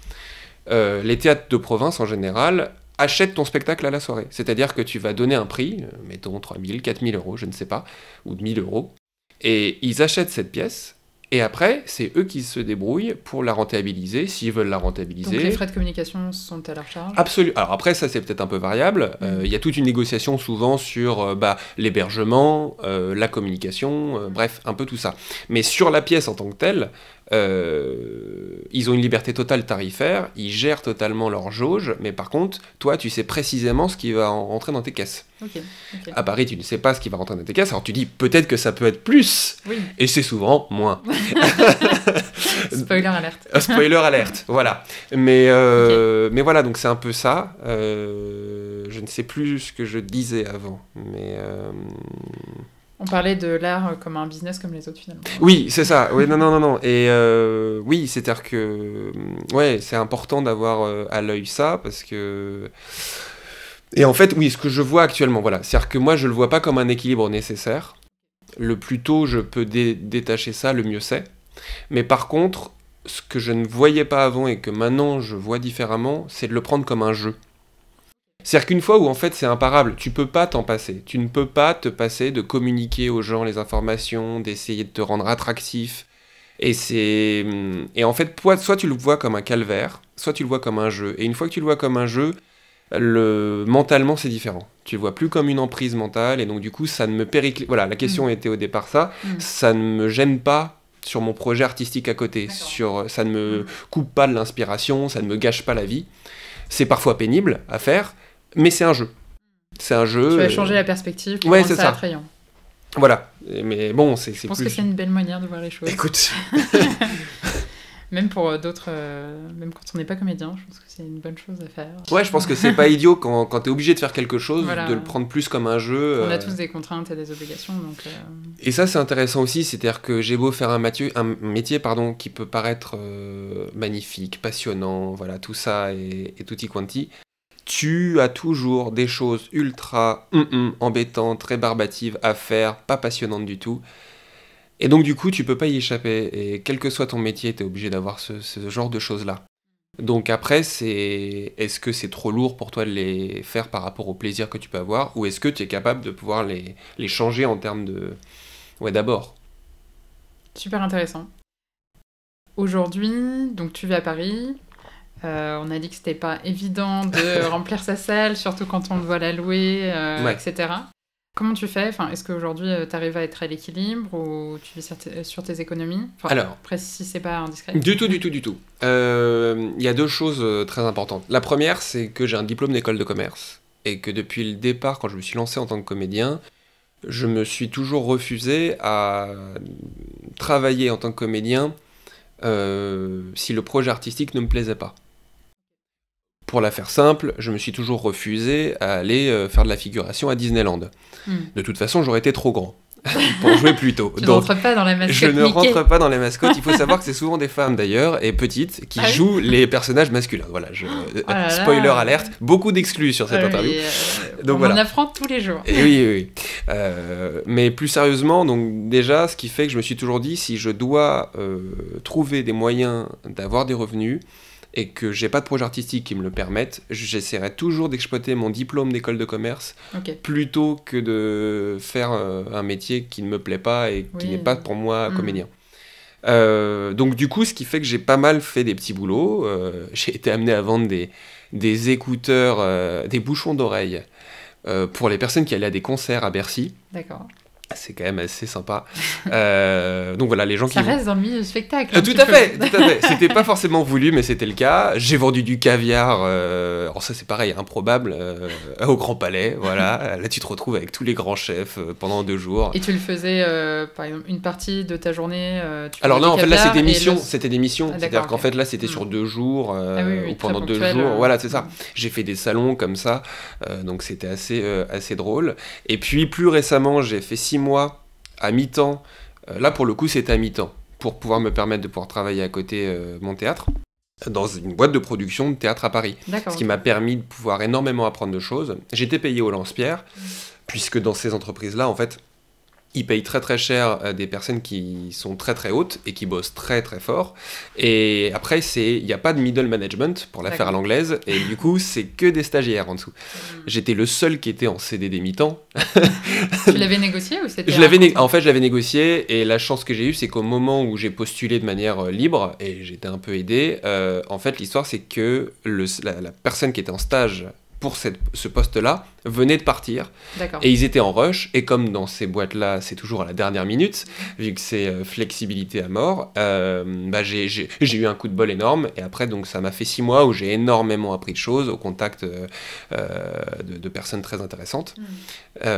les théâtres de province en général achètent ton spectacle à la soirée. C'est-à-dire que tu vas donner un prix, mettons 3 000, 4 000 euros, je ne sais pas, ou 1 000 euros, et ils achètent cette pièce. Et après, c'est eux qui se débrouillent pour la rentabiliser, s'ils veulent la rentabiliser. Donc les frais de communication sont à leur charge ? Absolument. Alors après, ça c'est peut-être un peu variable. Il y a toute une négociation souvent sur l'hébergement, la communication, bref, un peu tout ça. Mais sur la pièce en tant que telle, ils ont une liberté totale tarifaire, ils gèrent totalement leur jauge, mais par contre, toi, tu sais précisément ce qui va rentrer dans tes caisses. Okay. À Paris, tu ne sais pas ce qui va rentrer dans tes caisses, alors tu dis peut-être que ça peut être plus, et c'est souvent moins. Spoiler alerte. Spoiler alerte, voilà. Mais voilà, donc c'est un peu ça. Je ne sais plus ce que je disais avant, mais... On parlait de l'art comme un business comme les autres, finalement. Oui, c'est ça. Oui, non. Et oui, c'est-à-dire que... Ouais, c'est important d'avoir à l'œil ça, parce que... Et en fait, oui, ce que je vois actuellement, voilà, c'est-à-dire que moi, je le vois pas comme un équilibre nécessaire. Le plus tôt je peux détacher ça, le mieux c'est. Mais par contre, ce que je ne voyais pas avant et que maintenant je vois différemment, c'est de le prendre comme un jeu. C'est-à-dire qu'une fois où en fait c'est imparable, tu peux pas t'en passer. Tu ne peux pas te passer de communiquer aux gens les informations, d'essayer de te rendre attractif. Et en fait, soit tu le vois comme un calvaire, soit tu le vois comme un jeu. Et une fois que tu le vois comme un jeu, mentalement c'est différent. Tu le vois plus comme une emprise mentale, et donc du coup ça ne me Voilà, la question était au départ ça. Ça ne me gêne pas sur mon projet artistique à côté. Ça ne me coupe pas de l'inspiration, ça ne me gâche pas la vie. C'est parfois pénible à faire, mais c'est un jeu. C'est un jeu. Tu vas changer la perspective pour rendre ça attrayant. Voilà. Mais bon, c'est Je pense que c'est une belle manière de voir les choses. Écoute. Même pour d'autres, même quand on n'est pas comédien, je pense que c'est une bonne chose à faire. Ouais, je pense que c'est pas idiot quand t'es obligé de faire quelque chose, de le prendre plus comme un jeu. On a tous des contraintes et des obligations, donc... Et ça, c'est intéressant aussi, c'est-à-dire que j'ai beau faire un métier qui peut paraître magnifique, passionnant, voilà, tout ça et tutti quanti, tu as toujours des choses ultra embêtantes, rébarbatives à faire, pas passionnantes du tout. Et donc du coup, tu peux pas y échapper, et quel que soit ton métier, t'es obligé d'avoir ce genre de choses-là. Donc après, est-ce que c'est trop lourd pour toi de les faire par rapport au plaisir que tu peux avoir, ou est-ce que tu es capable de pouvoir les changer en termes de... Ouais, d'abord. Super intéressant. Aujourd'hui, donc tu vis à Paris, on a dit que c'était pas évident de remplir sa salle, surtout quand on doit la louer, etc. Comment tu fais ? Est-ce qu'aujourd'hui, tu arrives à être à l'équilibre ou tu vis sur tes économies ? Alors, après, si c'est pas indiscret. Du tout. Il y a deux choses très importantes. La première, c'est que j'ai un diplôme d'école de commerce et que depuis le départ, quand je me suis lancé en tant que comédien, je me suis toujours refusé à travailler en tant que comédien si le projet artistique ne me plaisait pas. Pour la faire simple, je me suis toujours refusé à aller faire de la figuration à Disneyland. De toute façon, j'aurais été trop grand pour jouer plus tôt. Tu ne rentres pas dans la mascotte Je ne Mickey. rentre pas dans les mascottes. Il faut savoir que c'est souvent des femmes d'ailleurs, et petites, qui jouent les personnages masculins. Voilà, spoiler alerte, beaucoup d'exclus sur cette interview. Donc, on en apprend tous les jours. Et oui. Mais plus sérieusement, donc déjà, ce qui fait que je me suis toujours dit, si je dois trouver des moyens d'avoir des revenus, et que j'ai pas de projet artistique qui me le permette, j'essaierai toujours d'exploiter mon diplôme d'école de commerce plutôt que de faire un métier qui ne me plaît pas et qui n'est pas pour moi comédien. Donc du coup, ce qui fait que j'ai pas mal fait des petits boulots. J'ai été amené à vendre des écouteurs, des bouchons d'oreille pour les personnes qui allaient à des concerts à Bercy. D'accord. C'est quand même assez sympa. Donc voilà, les gens Ça qui... reste dans le milieu du spectacle. Tout à fait, tout à fait. C'était pas forcément voulu, mais c'était le cas. J'ai vendu du caviar, alors ça c'est pareil, improbable, au Grand Palais, voilà. Là tu te retrouves avec tous les grands chefs pendant 2 jours. Et tu le faisais, par exemple, une partie de ta journée Alors non, en fait là caviar c'était et mission, le- c'était des missions. Ah, C'est-à-dire d'accord, qu'en ok. fait là c'était sur 2 jours, Ah oui, oui, ou pendant très 2 ponctuel, jours. Voilà, c'est ça. mm. J'ai fait des salons comme ça, donc c'était assez drôle. Et puis plus récemment, j'ai fait 6 mois à mi-temps. Là pour le coup c'était à mi-temps, pour pouvoir me permettre de pouvoir travailler à côté mon théâtre, dans une boîte de production de théâtre à Paris. D'accord. Ce qui m'a permis de pouvoir énormément apprendre de choses. J'étais payé au lance-pierre, puisque dans ces entreprises-là, en fait, ils payent très très cher des personnes qui sont très très hautes et qui bossent très très fort. Et après, il n'y a pas de middle management pour la faire à D'accord. l'anglaise, et du coup, c'est que des stagiaires en dessous. J'étais le seul qui était en CDD mi-temps. Tu l'avais négocié ou c'était En fait, je l'avais négocié, et la chance que j'ai eue, c'est qu'au moment où j'ai postulé de manière libre, et j'étais un peu aidé, en fait, l'histoire, c'est que la personne qui était en stage pour ce poste-là venaient de partir, D'accord. et ils étaient en rush, et comme dans ces boîtes-là, c'est toujours à la dernière minute, vu que c'est flexibilité à mort, j'ai eu un coup de bol énorme, et après, donc, ça m'a fait 6 mois où j'ai énormément appris de choses, au contact de personnes très intéressantes.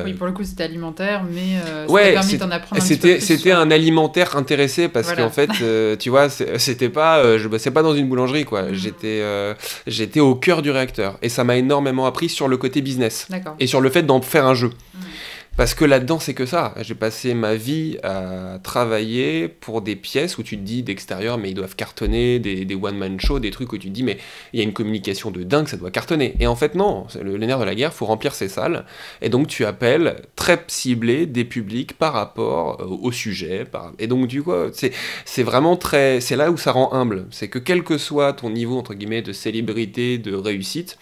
Oui, pour le coup, c'était alimentaire, mais ça Ouais, t'a permis d'en apprendre un petit peu plus c'était sur- un alimentaire intéressé, parce Voilà. qu'en fait, tu vois, c'était pas, je bossais pas dans une boulangerie, quoi. J'étais au cœur du réacteur, et ça m'a énormément appris sur le côté business. D'accord. Et sur le fait d'en faire un jeu. Parce que là-dedans, c'est que ça. J'ai passé ma vie à travailler pour des pièces où tu te dis d'extérieur, mais ils doivent cartonner, des one-man shows, des trucs où tu te dis, mais il y a une communication de dingue, ça doit cartonner. Et en fait, non. C'est le nerf de la guerre, il faut remplir ces salles. Et donc, tu appelles très ciblé des publics par rapport au sujet. Et donc, du coup, c'est vraiment très... C'est là où ça rend humble. C'est que quel que soit ton niveau, entre guillemets, de célébrité, de réussite,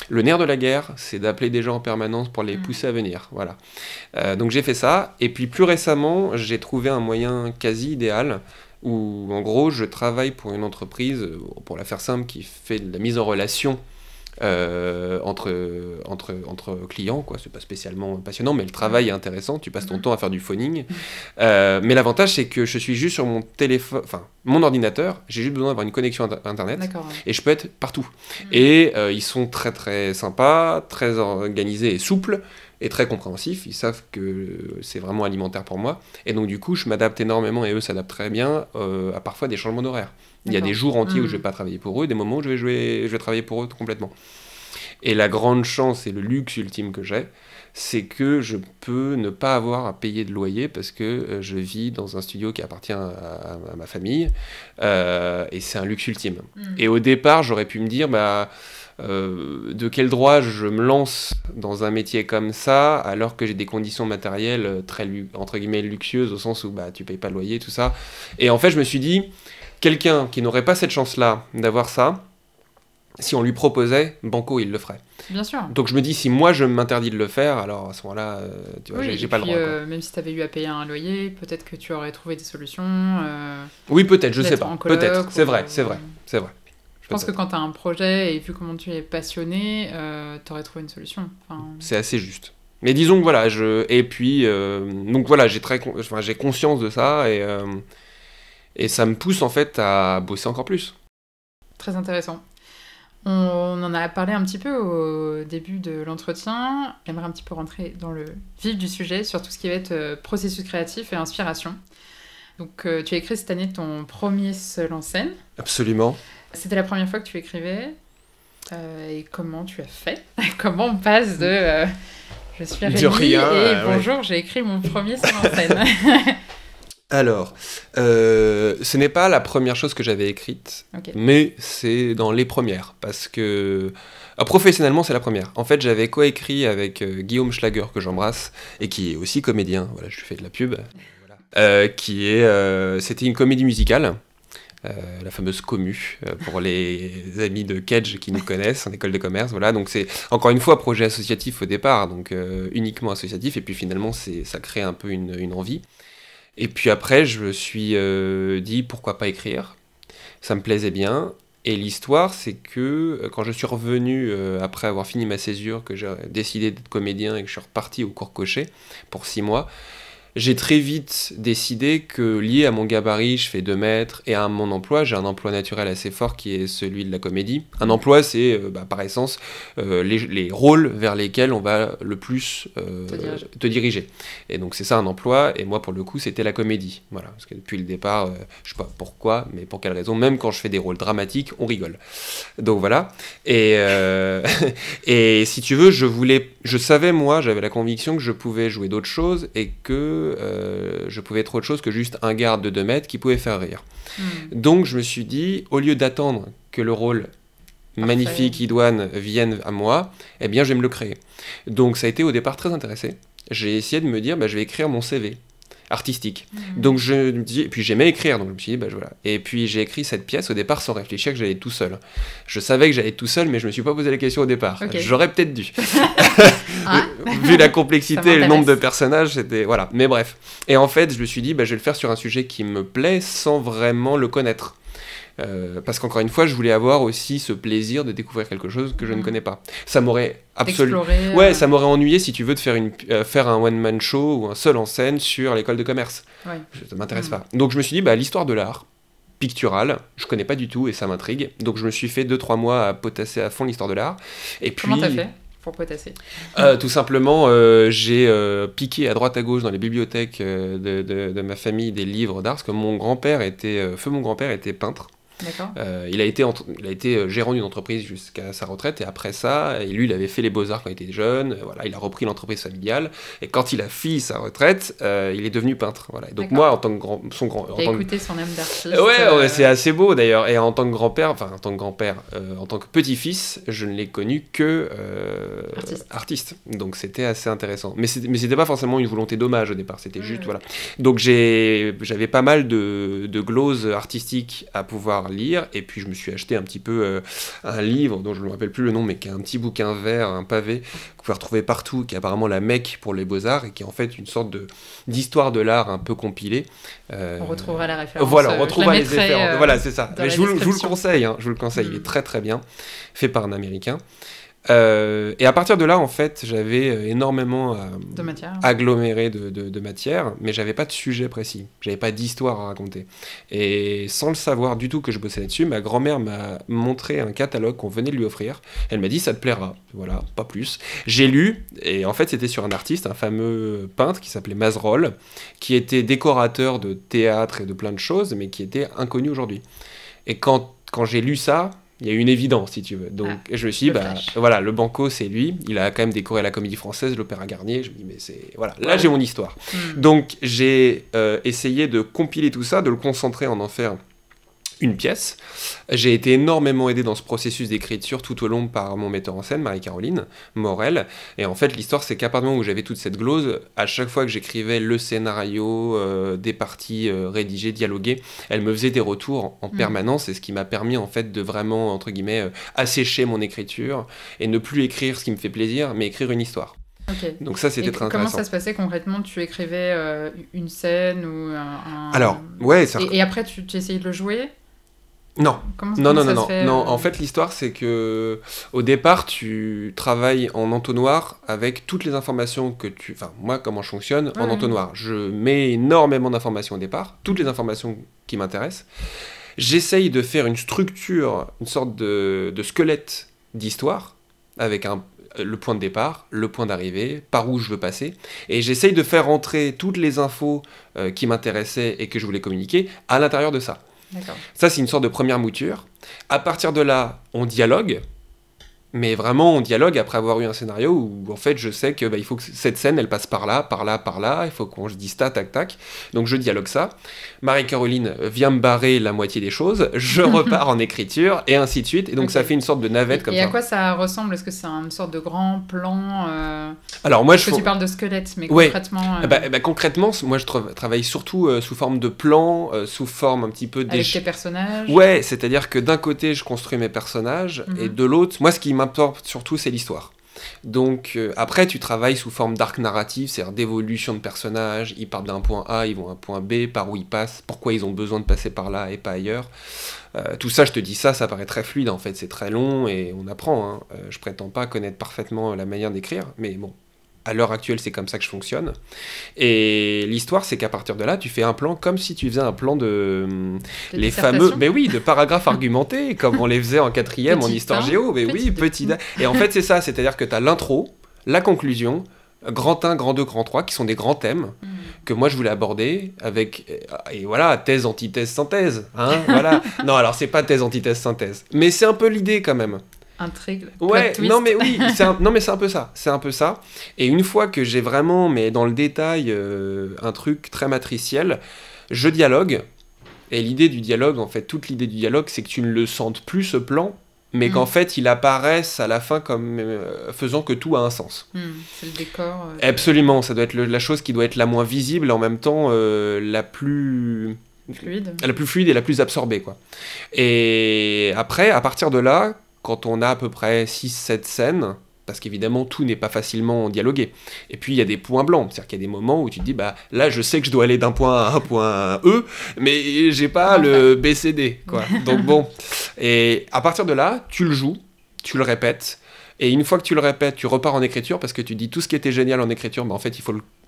le nerf de la guerre, c'est d'appeler des gens en permanence pour les pousser à venir. Voilà. Donc j'ai fait ça. Et puis plus récemment, j'ai trouvé un moyen quasi idéal où, en gros, je travaille pour une entreprise, pour la faire simple, qui fait de la mise en relation entre clients, quoi. C'est pas spécialement passionnant, mais le travail est intéressant. Tu passes ton temps à faire du phoning. Mais l'avantage, c'est que je suis juste sur mon téléphone, enfin mon ordinateur. J'ai juste besoin d'avoir une connexion internet. D'accord. Et je peux être partout. Et ils sont très très sympas, très organisés et souples, et très compréhensifs. Ils savent que c'est vraiment alimentaire pour moi. Et donc du coup, je m'adapte énormément, et eux s'adaptent très bien à parfois des changements d'horaire. Il y a des jours entiers où je vais pas travailler pour eux, des moments où je vais travailler pour eux complètement. Et la grande chance et le luxe ultime que j'ai, c'est que je peux ne pas avoir à payer de loyer parce que je vis dans un studio qui appartient à ma famille, et c'est un luxe ultime. Et au départ, j'aurais pu me dire, de quel droit je me lance dans un métier comme ça alors que j'ai des conditions matérielles très entre guillemets luxueuses, au sens où tu payes pas de loyer, tout ça. Et en fait, je me suis dit, quelqu'un qui n'aurait pas cette chance-là d'avoir ça, si on lui proposait, banco, il le ferait. Bien sûr. Donc je me dis, si moi je m'interdis de le faire, alors à ce moment-là, tu vois, Oui, j'ai et pas le puis, droit. Quoi. Même si tu avais eu à payer un loyer, peut-être que tu aurais trouvé des solutions. Oui, peut-être, je sais d'être pas. en coloc, Peut-être, c'est ou- vrai, c'est vrai, c'est vrai. Je pense que quand tu as un projet et vu comment tu es passionné, tu aurais trouvé une solution. Enfin, C'est assez juste. Mais disons que voilà, et puis, donc voilà, j'ai conscience de ça, et ça me pousse en fait à bosser encore plus. très intéressant. On en a parlé un petit peu au début de l'entretien. J'aimerais un petit peu rentrer dans le vif du sujet sur tout ce qui va être processus créatif et inspiration. Donc, tu as écrit cette année ton premier seul en scène. Absolument. C'était la première fois que tu écrivais. Et comment tu as fait? Comment on passe de je suis Rémi De rien, et bonjour, j'ai écrit mon premier seul en scène. Alors, ce n'est pas la première chose que j'avais écrite, Ok. mais c'est dans les premières, parce que professionnellement, c'est la première. En fait, j'avais coécrit avec Guillaume Schlager, que j'embrasse, et qui est aussi comédien, voilà, je lui fais de la pub, c'était une comédie musicale, la fameuse Commu, pour les amis de Kedge qui nous connaissent en école de commerce, voilà, donc c'est encore une fois projet associatif au départ, donc uniquement associatif, et puis finalement ça crée un peu une envie. Et puis après, je me suis dit pourquoi pas écrire. Ça me plaisait bien. Et l'histoire, c'est que quand je suis revenu, après avoir fini ma césure, que j'ai décidé d'être comédien et que je suis reparti au cours Cochet pour 6 mois, j'ai très vite décidé que, lié à mon gabarit, je fais 2 mètres, et à mon emploi, j'ai un emploi naturel assez fort qui est celui de la comédie. Un emploi, c'est par essence les rôles vers lesquels on va le plus te diriger. Et donc c'est ça un emploi, et moi pour le coup c'était la comédie. Voilà, parce que depuis le départ, je sais pas pourquoi, mais pour quelle raison, même quand je fais des rôles dramatiques, on rigole. Donc voilà. Et, et si tu veux, je savais moi, j'avais la conviction que je pouvais jouer d'autres choses et que je pouvais être autre chose que juste un garde de 2 mètres qui pouvait faire rire. Donc je me suis dit, au lieu d'attendre que le rôle magnifique idoine vienne à moi, eh bien je vais me le créer. Donc ça a été au départ très intéressé. J'ai essayé de me dire, je vais écrire mon CV artistique. Donc je me dis, et puis j'aimais écrire, donc je me suis dit, voilà. Et puis j'ai écrit cette pièce au départ sans réfléchir que j'allais être tout seul. Je savais que j'allais être tout seul, mais je me suis pas posé la question au départ. Okay. J'aurais peut-être dû. Vu la complexité et le nombre de personnages, c'était... Voilà. Mais bref. Et en fait, je me suis dit, je vais le faire sur un sujet qui me plaît sans vraiment le connaître. Parce qu'encore une fois, je voulais avoir aussi ce plaisir de découvrir quelque chose que je ne connais pas. Ça m'aurait absolument... Ouais, ça m'aurait ennuyé si tu veux de faire un one-man show ou un seul en scène sur l'école de commerce. Ouais. Ça m'intéresse pas. Donc je me suis dit, l'histoire de l'art pictural, je connais pas du tout et ça m'intrigue. Donc je me suis fait 2-3 mois à potasser à fond l'histoire de l'art. Et puis... Comment t'as fait pour potasser? Tout simplement, j'ai piqué à droite à gauche dans les bibliothèques de ma famille des livres d'art, parce que mon grand-père était peintre. Il a été gérant d'une entreprise jusqu'à sa retraite, et après ça, et lui il avait fait les beaux-arts quand il était jeune, voilà, il a repris l'entreprise familiale, et quand il a fini sa retraite, il est devenu peintre. Voilà. Donc moi, en tant que écouté son âme d'artiste. Ouais, c'est assez beau d'ailleurs, et en tant que grand-père, en tant que petit-fils, je ne l'ai connu que artiste. Donc c'était assez intéressant. Mais c'était pas forcément une volonté d'hommage au départ, c'était juste, voilà. Donc j'avais pas mal de gloses artistiques à pouvoir lire, et puis je me suis acheté un petit peu un livre dont je ne me rappelle plus le nom, mais qui est un petit bouquin vert, un pavé que vous pouvez retrouver partout, qui est apparemment la Mecque pour les beaux-arts, et qui est en fait une sorte d'histoire de l'art un peu compilée. On retrouvera la référence. Voilà, on retrouvera les références. Voilà, c'est ça. Mais je vous le conseille, je vous le conseille, il est très très bien, fait par un Américain. Et à partir de là, en fait, j'avais énormément aggloméré de matière, mais j'avais pas de sujet précis, j'avais pas d'histoire à raconter. Et sans le savoir du tout que je bossais là-dessus, ma grand-mère m'a montré un catalogue qu'on venait de lui offrir. Elle m'a dit, ça te plaira. Voilà, pas plus. J'ai lu, et en fait, c'était sur un artiste, un fameux peintre qui s'appelait Mazerolles, qui était décorateur de théâtre et de plein de choses, mais qui était inconnu aujourd'hui. Et quand j'ai lu ça, il y a eu une évidence, si tu veux. Donc, je me suis dit, voilà, le Banco, c'est lui. Il a quand même décoré la Comédie Française, l'Opéra Garnier. Je me dis, mais c'est... Voilà, là, j'ai mon histoire. Donc, j'ai essayé de compiler tout ça, de le concentrer, en faire une pièce. J'ai été énormément aidé dans ce processus d'écriture tout au long par mon metteur en scène, Marie-Caroline Morel. Et en fait, l'histoire, c'est qu'à partir du moment où j'avais toute cette glose, à chaque fois que j'écrivais le scénario, des parties rédigées, dialoguées, elle me faisait des retours en permanence, et ce qui m'a permis en fait de vraiment, entre guillemets, assécher mon écriture et ne plus écrire ce qui me fait plaisir, mais écrire une histoire. Okay. Donc ça, c'était très intéressant. Comment ça se passait concrètement? Tu écrivais une scène ou Alors, ouais, ça... Et après, tu essayais de le jouer? Non. Non. En fait, l'histoire, c'est que au départ, tu travailles en entonnoir avec toutes les informations que tu... Enfin, moi, comment je fonctionne en entonnoir. Je mets énormément d'informations au départ, toutes les informations qui m'intéressent. J'essaye de faire une structure, une sorte de squelette d'histoire, avec le point de départ, le point d'arrivée, par où je veux passer, et j'essaye de faire rentrer toutes les infos qui m'intéressaient et que je voulais communiquer à l'intérieur de ça. Ça, c'est une sorte de première mouture. À partir de là, on dialogue, mais vraiment on dialogue après avoir eu un scénario où en fait je sais que il faut que cette scène elle passe par là, il faut qu'on se dise tac, tac. Donc je dialogue ça. Marie-Caroline vient me barrer la moitié des choses, je repars en écriture et ainsi de suite. Et donc ça fait une sorte de navette comme ça. Et à quoi ça ressemble? Est-ce que c'est une sorte de grand plan Alors moi, tu parles de squelette, mais concrètement... concrètement, moi je travaille surtout sous forme de plan, sous forme un petit peu... Avec tes personnages? Ouais, c'est-à-dire que d'un côté je construis mes personnages, et de l'autre, moi ce qui m'importe surtout c'est l'histoire. Donc après tu travailles sous forme d'arc narratif, c'est-à-dire d'évolution de personnages, ils partent d'un point A, ils vont à un point B, par où ils passent, pourquoi ils ont besoin de passer par là et pas ailleurs. Tout ça, je te dis ça paraît très fluide en fait, c'est très long et on apprend. Je prétends pas connaître parfaitement la manière d'écrire, mais bon, À l'heure actuelle, c'est comme ça que je fonctionne. Et l'histoire, c'est qu'à partir de là, tu fais un plan comme si tu faisais un plan de les fameux, mais oui, de paragraphes argumentés, comme on les faisait en quatrième en histoire géo. Mais oui, petit. Et en fait, c'est ça, c'est-à-dire que tu as l'intro, la conclusion, grand 1, grand 2, grand 3, qui sont des grands thèmes que moi je voulais aborder avec, et voilà, thèse, antithèse, synthèse. Hein, voilà. Non, alors c'est pas thèse, antithèse, synthèse. Mais c'est un peu l'idée quand même. Intrigue. Ouais, non mais oui, non mais c'est un peu ça, c'est un peu ça. Et une fois que j'ai vraiment, mais dans le détail, un truc très matriciel, je dialogue. Et l'idée du dialogue, en fait, toute l'idée du dialogue, c'est que tu ne le sentes plus ce plan, mais qu'en fait, il apparaisse à la fin comme faisant que tout a un sens. C'est le décor. Absolument, ça doit être la chose qui doit être la moins visible, en même temps la plus fluide. La plus fluide et la plus absorbée, quoi. Et après, à partir de là, quand on a à peu près 6-7 scènes, parce qu'évidemment tout n'est pas facilement dialogué. Et puis il y a des points blancs, c'est-à-dire qu'il y a des moments où tu te dis, bah là je sais que je dois aller d'un point A à un point E, mais j'ai pas le BCD, quoi. Donc bon, et à partir de là, tu le joues, tu le répètes, et une fois que tu le répètes, tu repars en écriture, parce que tu dis tout ce qui était génial en écriture, mais en fait il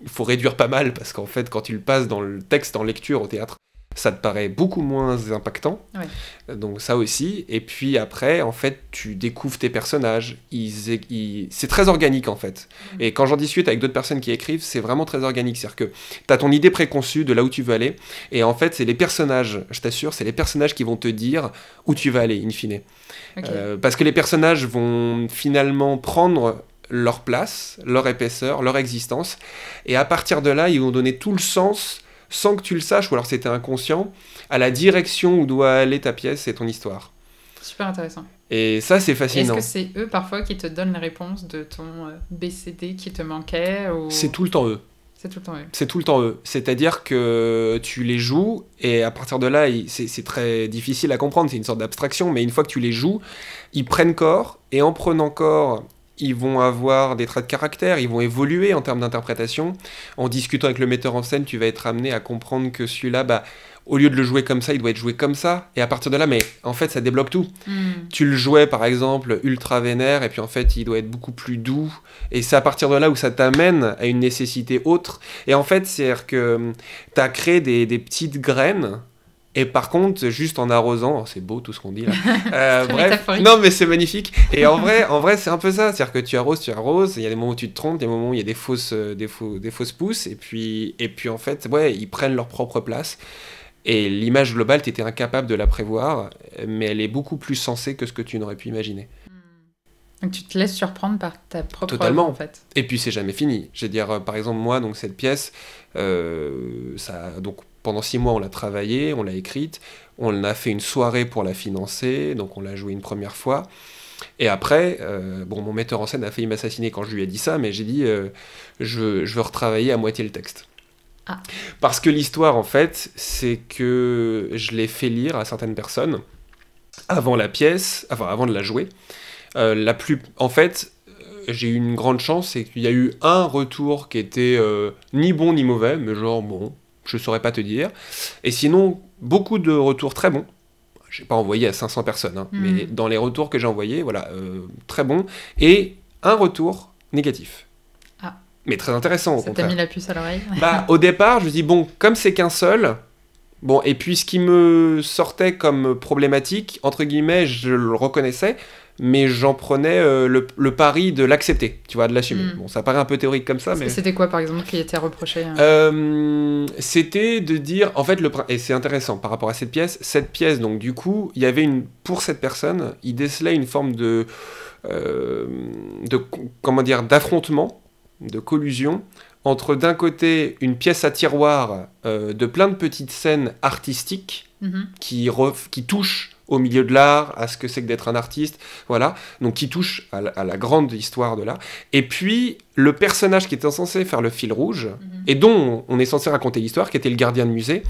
faut réduire pas mal, parce qu'en fait quand tu le passes dans le texte en lecture au théâtre, ça te paraît beaucoup moins impactant. Ouais. Donc ça aussi. Et puis après, en fait, tu découvres tes personnages. C'est très organique, en fait. Et quand j'en discute avec d'autres personnes qui écrivent, c'est vraiment très organique. C'est-à-dire que tu as ton idée préconçue de là où tu veux aller. Et en fait, c'est les personnages, je t'assure, c'est les personnages qui vont te dire où tu vas aller, in fine. Okay. Parce que les personnages vont finalement prendre leur place, leur épaisseur, leur existence. Et à partir de là, ils vont donner tout le sens, sans que tu le saches, ou alors c'était inconscient, à la direction où doit aller ta pièce et ton histoire. Super intéressant. Et ça, c'est fascinant. Est-ce que c'est eux, parfois, qui te donnent les réponses de ton BCD qui te manquait ou... C'est tout le temps eux. C'est tout le temps eux. C'est tout le temps eux. C'est-à-dire que tu les joues, et à partir de là, c'est très difficile à comprendre, c'est une sorte d'abstraction, mais une fois que tu les joues, ils prennent corps, et en prenant corps... Ils vont avoir des traits de caractère, ils vont évoluer en termes d'interprétation. En discutant avec le metteur en scène, tu vas être amené à comprendre que celui-là, bah, au lieu de le jouer comme ça, il doit être joué comme ça. Et à partir de là, mais en fait, ça débloque tout. Tu le jouais, par exemple, ultra vénère, et puis en fait, il doit être beaucoup plus doux. Et c'est à partir de là où ça t'amène à une nécessité autre. Et en fait, c'est-à-dire que tu as créé des petites graines. Et par contre, juste en arrosant, c'est beau tout ce qu'on dit là. Bref, non mais c'est magnifique. Et en vrai, c'est un peu ça, c'est-à-dire que tu arroses. Il y a des moments où tu te trompes, des moments où il y a des fausses pousses, et puis en fait, ouais, ils prennent leur propre place. Et l'image globale, tu étais incapable de la prévoir, mais elle est beaucoup plus sensée que ce que tu n'aurais pu imaginer. Donc tu te laisses surprendre par ta propre Totalement. œuvre, en fait. Et puis c'est jamais fini. Je veux dire, par exemple, moi, donc cette pièce, donc pendant 6 mois, on l'a travaillée, on l'a écrite, on a fait une soirée pour la financer, donc on l'a jouée une première fois. Et après, mon metteur en scène a failli m'assassiner quand je lui ai dit ça, mais j'ai dit, je veux retravailler à moitié le texte. Ah. Parce que l'histoire, en fait, c'est que je l'ai fait lire à certaines personnes avant la pièce, enfin avant de la jouer. En fait, j'ai eu une grande chance, c'est qu'il y a eu un retour qui était ni bon ni mauvais, mais genre bon, je saurais pas te dire. Et sinon, beaucoup de retours très bons. J'ai pas envoyé à 500 personnes, mais dans les retours que j'ai envoyés, voilà, très bons. Et un retour négatif. Ah. Mais très intéressant, au contraire. Ça t'a mis la puce à l'oreille. Au départ, je me dis, bon, comme c'est qu'un seul... Bon, et puis ce qui me sortait comme problématique, entre guillemets, je le reconnaissais, mais j'en prenais le pari de l'accepter, tu vois, de l'assumer. Bon, ça paraît un peu théorique comme ça, mais... C'était quoi, par exemple, qui était reproché C'était de dire... En fait, et c'est intéressant, par rapport à cette pièce, donc du coup, il y avait pour cette personne, il décelait une forme d'affrontement, de collusion, entre d'un côté une pièce à tiroir de plein de petites scènes artistiques qui touchent au milieu de l'art, à ce que c'est que d'être un artiste, voilà, donc qui touchent à la grande histoire de l'art, et puis le personnage qui était censé faire le fil rouge, et dont on est censé raconter l'histoire, qui était le gardien de musée,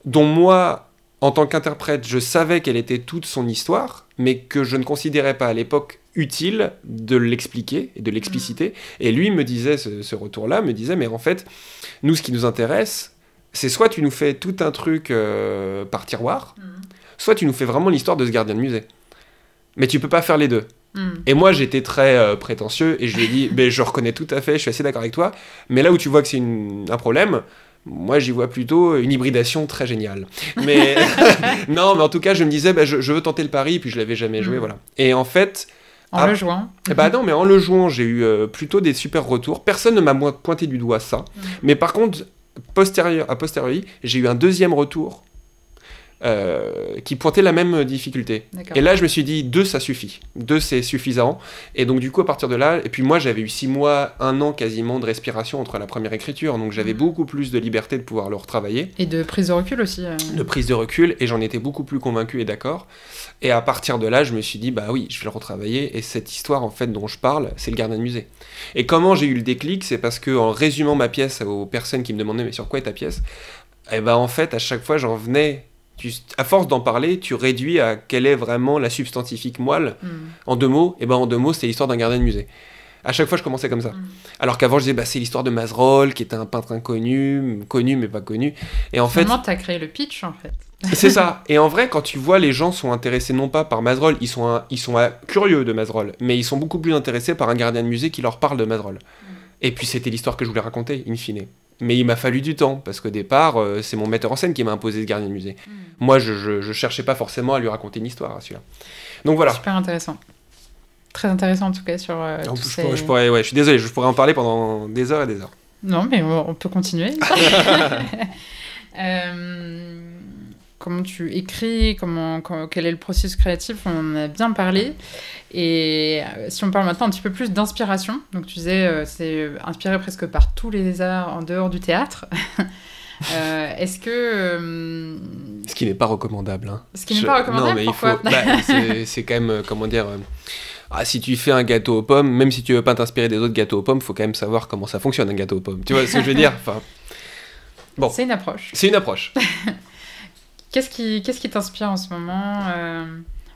dont moi, en tant qu'interprète, je savais quelle était toute son histoire, mais que je ne considérais pas à l'époque utile de l'expliquer et de l'expliciter. Et lui me disait, ce retour-là, me disait, mais en fait, nous, ce qui nous intéresse, c'est soit tu nous fais tout un truc par tiroir, soit tu nous fais vraiment l'histoire de ce gardien de musée. Mais tu peux pas faire les deux. Et moi, j'étais très prétentieux et je lui ai dit, je reconnais tout à fait, je suis assez d'accord avec toi, mais là où tu vois que c'est un problème, moi, j'y vois plutôt une hybridation très géniale. Mais non, mais en tout cas, je me disais, je veux tenter le pari, puis je l'avais jamais joué, voilà. Et en fait... En le jouant. Non, mais en le jouant, j'ai eu plutôt des super retours. Personne ne m'a pointé du doigt ça. Mais par contre, a posteriori, j'ai eu un deuxième retour qui pointait la même difficulté. Et là, je me suis dit, 2, ça suffit. 2, c'est suffisant. Et donc, du coup, à partir de là, et puis moi, j'avais eu 6 mois, 1 an quasiment de respiration entre la première écriture. Donc, j'avais beaucoup plus de liberté de pouvoir le retravailler. Et de prise de recul aussi. De prise de recul, et j'en étais beaucoup plus convaincu et d'accord. Et à partir de là, je me suis dit, bah oui, je vais le retravailler. Et cette histoire, en fait, dont je parle, c'est le gardien de musée. Et comment j'ai eu le déclic? C'est parce que, en résumant ma pièce aux personnes qui me demandaient, mais sur quoi est ta pièce? Et ben en fait, à chaque fois, j'en venais... à force d'en parler, tu réduis à quelle est vraiment la substantifique moelle. En 2 mots, et ben en 2 mots, c'est l'histoire d'un gardien de musée. À chaque fois, je commençais comme ça. Alors qu'avant, je disais, c'est l'histoire de Mazerolles, qui était un peintre inconnu, connu mais pas connu. Et en fait, t'as créé le pitch, en fait. C'est ça. Et en vrai, quand tu vois, les gens sont intéressés non pas par Mazerolles, ils sont curieux de Mazerolles, mais ils sont beaucoup plus intéressés par un gardien de musée qui leur parle de Mazerolles. Et puis, c'était l'histoire que je voulais raconter, in fine. Mais il m'a fallu du temps, parce qu'au départ, c'est mon metteur en scène qui m'a imposé ce gardien de musée. Moi, je cherchais pas forcément à lui raconter une histoire, à celui-là. Donc voilà. Super intéressant. Très intéressant, en tout cas, sur je suis désolé, je pourrais en parler pendant des heures et des heures. Non, mais on peut continuer. Comment tu écris, quel est le processus créatif, on en a bien parlé. Et si on parle maintenant un petit peu plus d'inspiration, donc tu disais c'est inspiré presque par tous les arts en dehors du théâtre. Est-ce que... Ce qui n'est pas recommandable. Hein. Ce qui n'est pas recommandable, non, mais pourquoi c'est quand même, comment dire... si tu fais un gâteau aux pommes, même si tu veux pas t'inspirer des autres gâteaux aux pommes, faut quand même savoir comment ça fonctionne un gâteau aux pommes. Tu vois ce que je veux dire? Bon. C'est une approche. C'est une approche. Qu'est-ce qui t'inspire en ce moment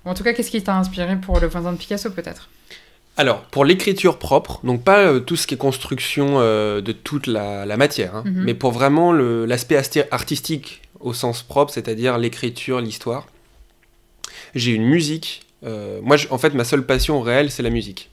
ou en tout cas, qu'est-ce qui t'a inspiré pour le voisin de Picasso, peut-être? Alors, pour l'écriture propre, donc pas tout ce qui est construction de toute la matière, hein, mais pour vraiment l'aspect artistique au sens propre, c'est-à-dire l'écriture, l'histoire, j'ai une musique. Moi, en fait, ma seule passion réelle, c'est la musique.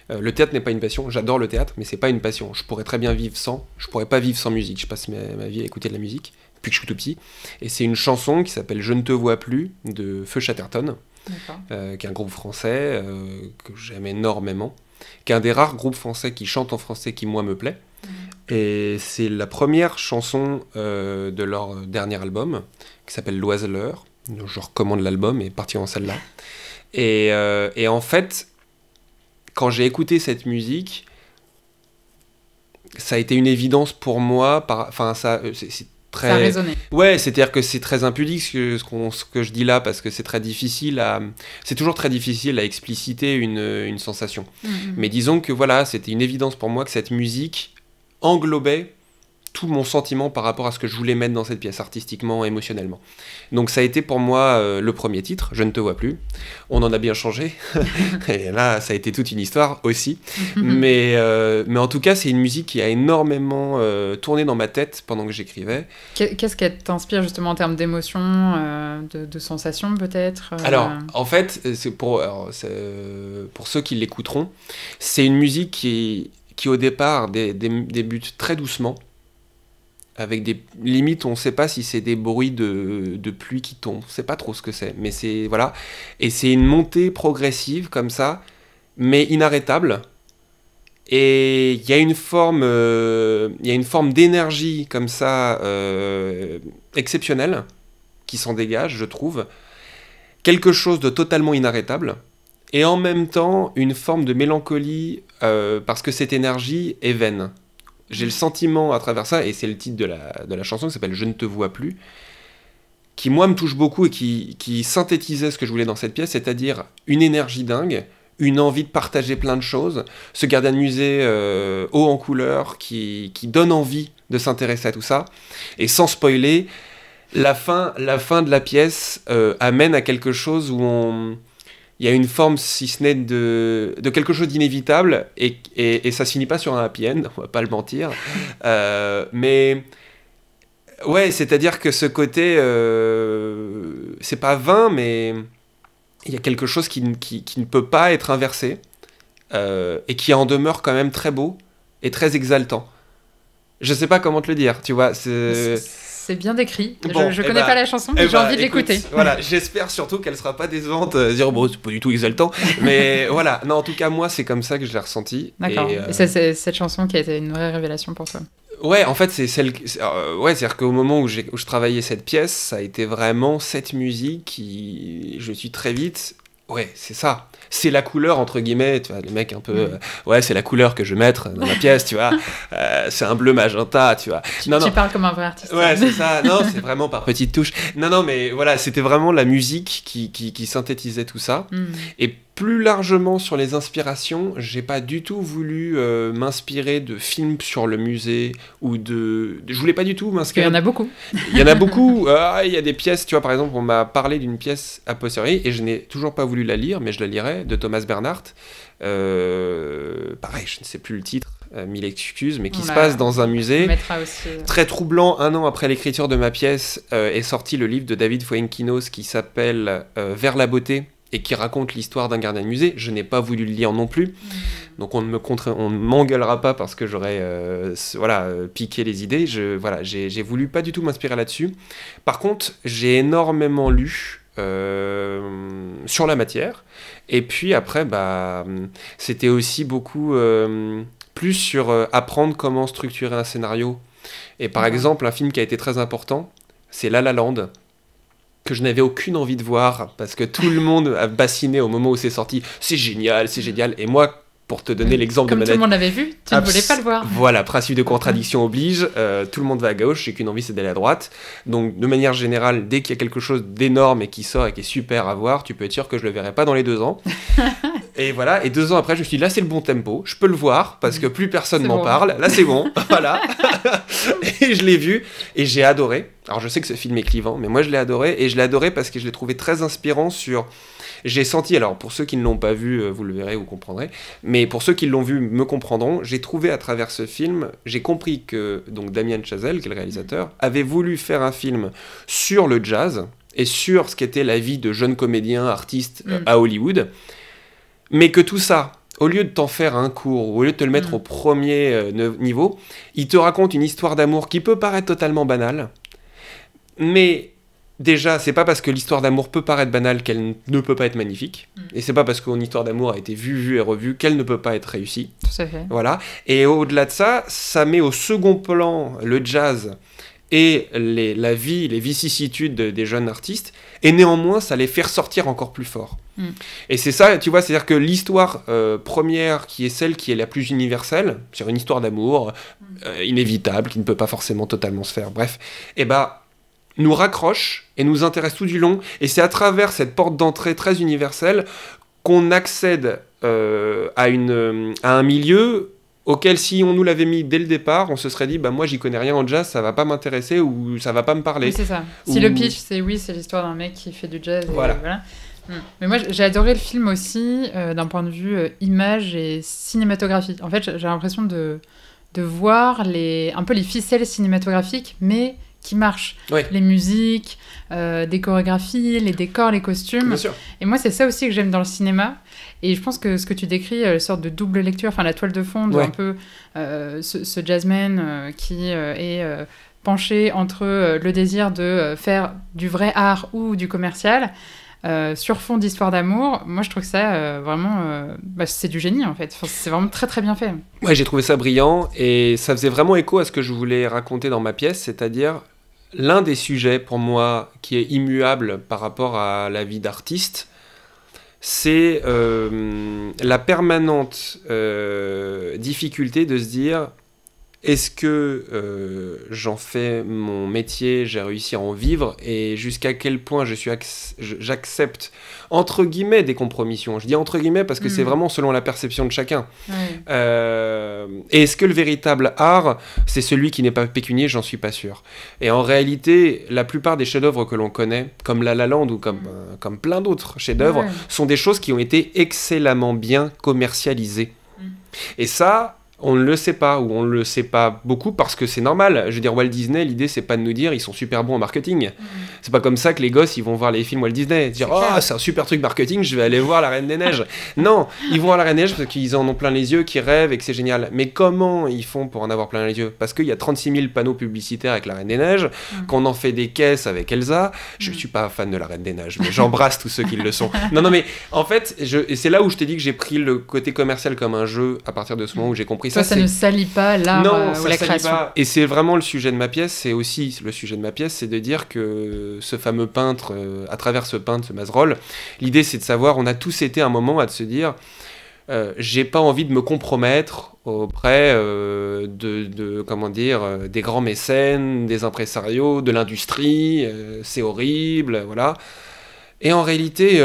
Le théâtre n'est pas une passion, j'adore le théâtre, mais c'est pas une passion. Je pourrais très bien vivre sans, je pourrais pas vivre sans musique. Je passe ma vie à écouter de la musique, depuis que je suis tout petit. Et c'est une chanson qui s'appelle Je ne te vois plus, de Feu Chatterton, qui est un groupe français que j'aime énormément, qui est un des rares groupes français qui chante en français qui, moi, me plaît. Et c'est la première chanson de leur dernier album, qui s'appelle L'Oiseleur. Je recommande l'album, et particulièrement celle-là. Et en fait, quand j'ai écouté cette musique, ça a été une évidence pour moi. C'est très... Ça a résonné. Ouais, c'est-à-dire que c'est très impudique ce que je dis là, parce que c'est très difficile c'est toujours très difficile à expliciter une sensation. Mais disons que voilà, c'était une évidence pour moi que cette musique englobait tout mon sentiment par rapport à ce que je voulais mettre dans cette pièce, artistiquement, émotionnellement. Donc ça a été pour moi le premier titre, Je ne te vois plus. On en a bien changé, et là ça a été toute une histoire aussi. mais en tout cas, c'est une musique qui a énormément tourné dans ma tête pendant que j'écrivais. Qu'est-ce qu'elle t'inspire justement en termes d'émotions, de sensations peut-être Alors, en fait, pour ceux qui l'écouteront, c'est une musique qui au départ débute très doucement, avec des limites, on ne sait pas si c'est des bruits de pluie qui tombent, on ne sait pas trop ce que c'est, mais c'est, voilà, et c'est une montée progressive comme ça, mais inarrêtable, et il y a une forme d'énergie comme ça, exceptionnelle, qui s'en dégage, je trouve, quelque chose de totalement inarrêtable, et en même temps, une forme de mélancolie, parce que cette énergie est vaine. J'ai le sentiment à travers ça, et c'est le titre de la chanson qui s'appelle Je ne te vois plus, qui moi me touche beaucoup et qui synthétisait ce que je voulais dans cette pièce, c'est-à-dire une énergie dingue, une envie de partager plein de choses, ce gardien de musée haut en couleur qui donne envie de s'intéresser à tout ça, et sans spoiler, la fin de la pièce amène à quelque chose où il y a une forme, si ce n'est de quelque chose d'inévitable, et ça se finit pas sur un happy end, on va pas le mentir. Mais ouais, c'est-à-dire que ce côté, c'est pas vain, mais il y a quelque chose qui ne peut pas être inversé, et qui en demeure quand même très beau et très exaltant. Je sais pas comment te le dire, tu vois. C'est bien décrit. Bon, je connais pas la chanson, mais j'ai envie de l'écouter. Voilà, j'espère surtout qu'elle sera pas décevante. Dire bon, c'est pas du tout exaltant, mais voilà. Non, en tout cas, moi, c'est comme ça que je l'ai ressenti. D'accord. Et c'est cette chanson qui a été une vraie révélation pour toi. Ouais, en fait, c'est celle. Ouais, c'est-à-dire qu'au moment où je travaillais cette pièce, ça a été vraiment cette musique qui. Je suis très vite. Ouais, c'est ça. C'est la couleur, entre guillemets, tu vois, les mecs un peu... ouais, c'est la couleur que je vais mettre dans la pièce, tu vois. C'est un bleu magenta, tu vois. Tu parles comme un vrai artiste. Ouais, c'est ça. Non, c'est vraiment par petites touches. Non, mais voilà, c'était vraiment la musique qui synthétisait tout ça. Et plus largement sur les inspirations, j'ai pas du tout voulu m'inspirer de films sur le musée ou de... Je voulais pas du tout m'inspirer... Il y en a beaucoup. Il y en a beaucoup. Il y a des pièces, tu vois, par exemple, on m'a parlé d'une pièce a posteriori et je n'ai toujours pas voulu la lire, mais je la lirai, de Thomas Bernhardt. Pareil, je ne sais plus le titre, mille excuses, mais qui se passe dans un musée. Aussi... Très troublant, 1 an après l'écriture de ma pièce, est sorti le livre de David Fuenquinos qui s'appelle Vers la beauté, et qui raconte l'histoire d'un gardien de musée. Je n'ai pas voulu le lire non plus, donc on ne m'engueulera pas parce que j'aurais piqué les idées. J'ai voulu pas du tout m'inspirer là-dessus. Par contre, j'ai énormément lu sur la matière, et puis après, c'était aussi beaucoup plus sur apprendre comment structurer un scénario. Et par exemple, un film qui a été très important, c'est La La Land, que je n'avais aucune envie de voir, parce que tout le monde a bassiné au moment où c'est sorti. C'est génial, c'est génial. Et moi, pour te donner l'exemple de Comme tout le monde l'avait vu, tu ne voulais pas le voir. Voilà, principe de contradiction oblige. Tout le monde va à gauche, j'ai qu'une envie, c'est d'aller à droite. Donc, de manière générale, dès qu'il y a quelque chose d'énorme et qui sort et qui est super à voir, tu peux être sûr que je le verrai pas dans les 2 ans. Et voilà, et 2 ans après, je me suis dit, là, c'est le bon tempo, je peux le voir, parce que plus personne m'en parle. Là, c'est bon, voilà. Et je l'ai vu, et j'ai adoré. Alors, je sais que ce film est clivant, mais moi, je l'ai adoré, et je l'ai adoré parce que je l'ai trouvé très inspirant sur... J'ai senti, alors pour ceux qui ne l'ont pas vu, vous le verrez, vous comprendrez, mais pour ceux qui l'ont vu, me comprendront, j'ai trouvé à travers ce film, j'ai compris que donc Damien Chazelle, qui est le réalisateur, avait voulu faire un film sur le jazz, et sur ce qu'était la vie de jeunes comédiens, artistes à Hollywood, mais que tout ça, au lieu de t'en faire un cours, ou au lieu de te le mettre au premier niveau, il te raconte une histoire d'amour qui peut paraître totalement banale, mais déjà, c'est pas parce que l'histoire d'amour peut paraître banale qu'elle ne peut pas être magnifique, et c'est pas parce qu'une histoire d'amour a été vue et revue qu'elle ne peut pas être réussie. Tout à fait. Voilà. Et au-delà de ça, ça met au second plan le jazz et la vie, les vicissitudes des jeunes artistes, et néanmoins, ça les fait ressortir encore plus fort. Et c'est ça, tu vois, c'est-à-dire que l'histoire première, qui est celle qui est la plus universelle, c'est une histoire d'amour inévitable, qui ne peut pas forcément totalement se faire, bref, et nous raccroche et nous intéresse tout du long, et c'est à travers cette porte d'entrée très universelle qu'on accède à un milieu auquel, si on nous l'avait mis dès le départ, on se serait dit, moi j'y connais rien en jazz, ça va pas m'intéresser ou ça va pas me parler. Oui, c'est ça. Si le pitch c'est l'histoire d'un mec qui fait du jazz, et voilà. Mais moi j'ai adoré le film aussi d'un point de vue image et cinématographie. En fait, j'ai l'impression de voir un peu les ficelles cinématographiques, mais qui marchent. Ouais. Les musiques, des chorégraphies, les décors, les costumes. Bien sûr. Et moi, c'est ça aussi que j'aime dans le cinéma. Et je pense que ce que tu décris, une sorte de double lecture, enfin la toile de fond, un peu ce jazzman qui est penché entre le désir de faire du vrai art ou du commercial, sur fond d'histoire d'amour. Moi, je trouve que ça, vraiment, c'est du génie, en fait. Enfin, c'est vraiment très, très bien fait. Ouais, j'ai trouvé ça brillant, et ça faisait vraiment écho à ce que je voulais raconter dans ma pièce, c'est-à-dire l'un des sujets, pour moi, qui est immuable par rapport à la vie d'artiste, c'est la permanente difficulté de se dire, est-ce que j'en fais mon métier, j'ai réussi à en vivre, et jusqu'à quel point j'accepte, entre guillemets, des compromissions. Je dis entre guillemets parce que c'est vraiment selon la perception de chacun. Et est-ce que le véritable art, c'est celui qui n'est pas pécunier? J'en suis pas sûr. Et en réalité, la plupart des chefs-d'œuvre que l'on connaît, comme La La Land ou comme plein d'autres chefs-d'œuvre, sont des choses qui ont été excellemment bien commercialisées. Et ça... on ne le sait pas, ou on ne le sait pas beaucoup parce que c'est normal. Je veux dire, Walt Disney, l'idée, c'est pas de nous dire ils sont super bons en marketing. C'est pas comme ça que les gosses, ils vont voir les films Walt Disney. Dire, c'est un super truc marketing, je vais aller voir La Reine des Neiges. Non, ils vont voir La Reine des Neiges parce qu'ils en ont plein les yeux, qu'ils rêvent et que c'est génial. Mais comment ils font pour en avoir plein les yeux? Parce qu'il y a 36 000 panneaux publicitaires avec La Reine des Neiges, qu'on en fait des caisses avec Elsa. Je suis pas fan de La Reine des Neiges, mais j'embrasse tous ceux qui le sont. Non, mais en fait, et c'est là où je t'ai dit que j'ai pris le côté commercial comme un jeu à partir de ce moment où j'ai compris ça. Ça ne salit pas l'art ou la création. Pas. Et c'est vraiment le sujet de ma pièce, c'est aussi le sujet de ma pièce, c'est de dire que ce fameux peintre, à travers ce peintre, ce Mazerolles, l'idée c'est de savoir, on a tous été un moment à se dire, j'ai pas envie de me compromettre auprès comment dire, des grands mécènes, des impresarios, de l'industrie, c'est horrible, voilà. Et en réalité,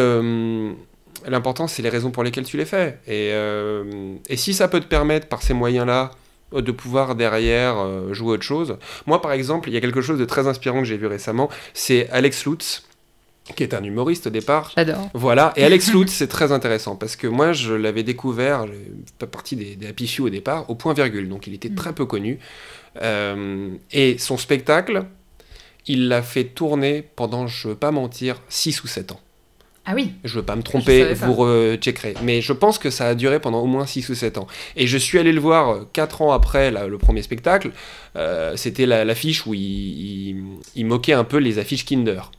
l'important, c'est les raisons pour lesquelles tu les fais. Et si ça peut te permettre, par ces moyens-là, de pouvoir derrière jouer autre chose. Moi, par exemple, il y a quelque chose de très inspirant que j'ai vu récemment, c'est Alex Lutz, qui est un humoriste au départ. J'adore. Voilà, et Alex Lutz, c'est très intéressant, parce que moi, je l'avais découvert, je fais partie des Happy Few au départ, au point virgule, donc il était très peu connu. Et son spectacle, il l'a fait tourner pendant, je ne veux pas mentir, 6 ou 7 ans. Ah oui. Je veux pas me tromper, vous recheckerez. Mais je pense que ça a duré pendant au moins 6 ou 7 ans. Et je suis allé le voir 4 ans après le premier spectacle. C'était l'affiche où il moquait un peu les affiches Kinder,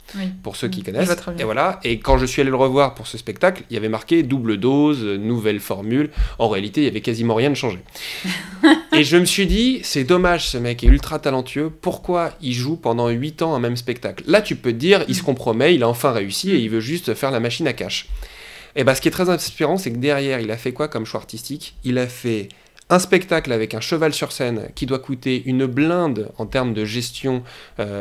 pour ceux qui connaissent. Et voilà. Et quand je suis allé le revoir pour ce spectacle, il y avait marqué double dose, nouvelle formule. En réalité, il y avait quasiment rien de changé. Et je me suis dit, c'est dommage, ce mec est ultra talentueux. Pourquoi il joue pendant 8 ans un même spectacle? Là, tu peux te dire, il se compromet, il a enfin réussi et il veut juste faire la machine à cash. Et ce qui est très inspirant, c'est que derrière, il a fait quoi comme choix artistique? Il a fait un spectacle avec un cheval sur scène qui doit coûter une blinde en termes de gestion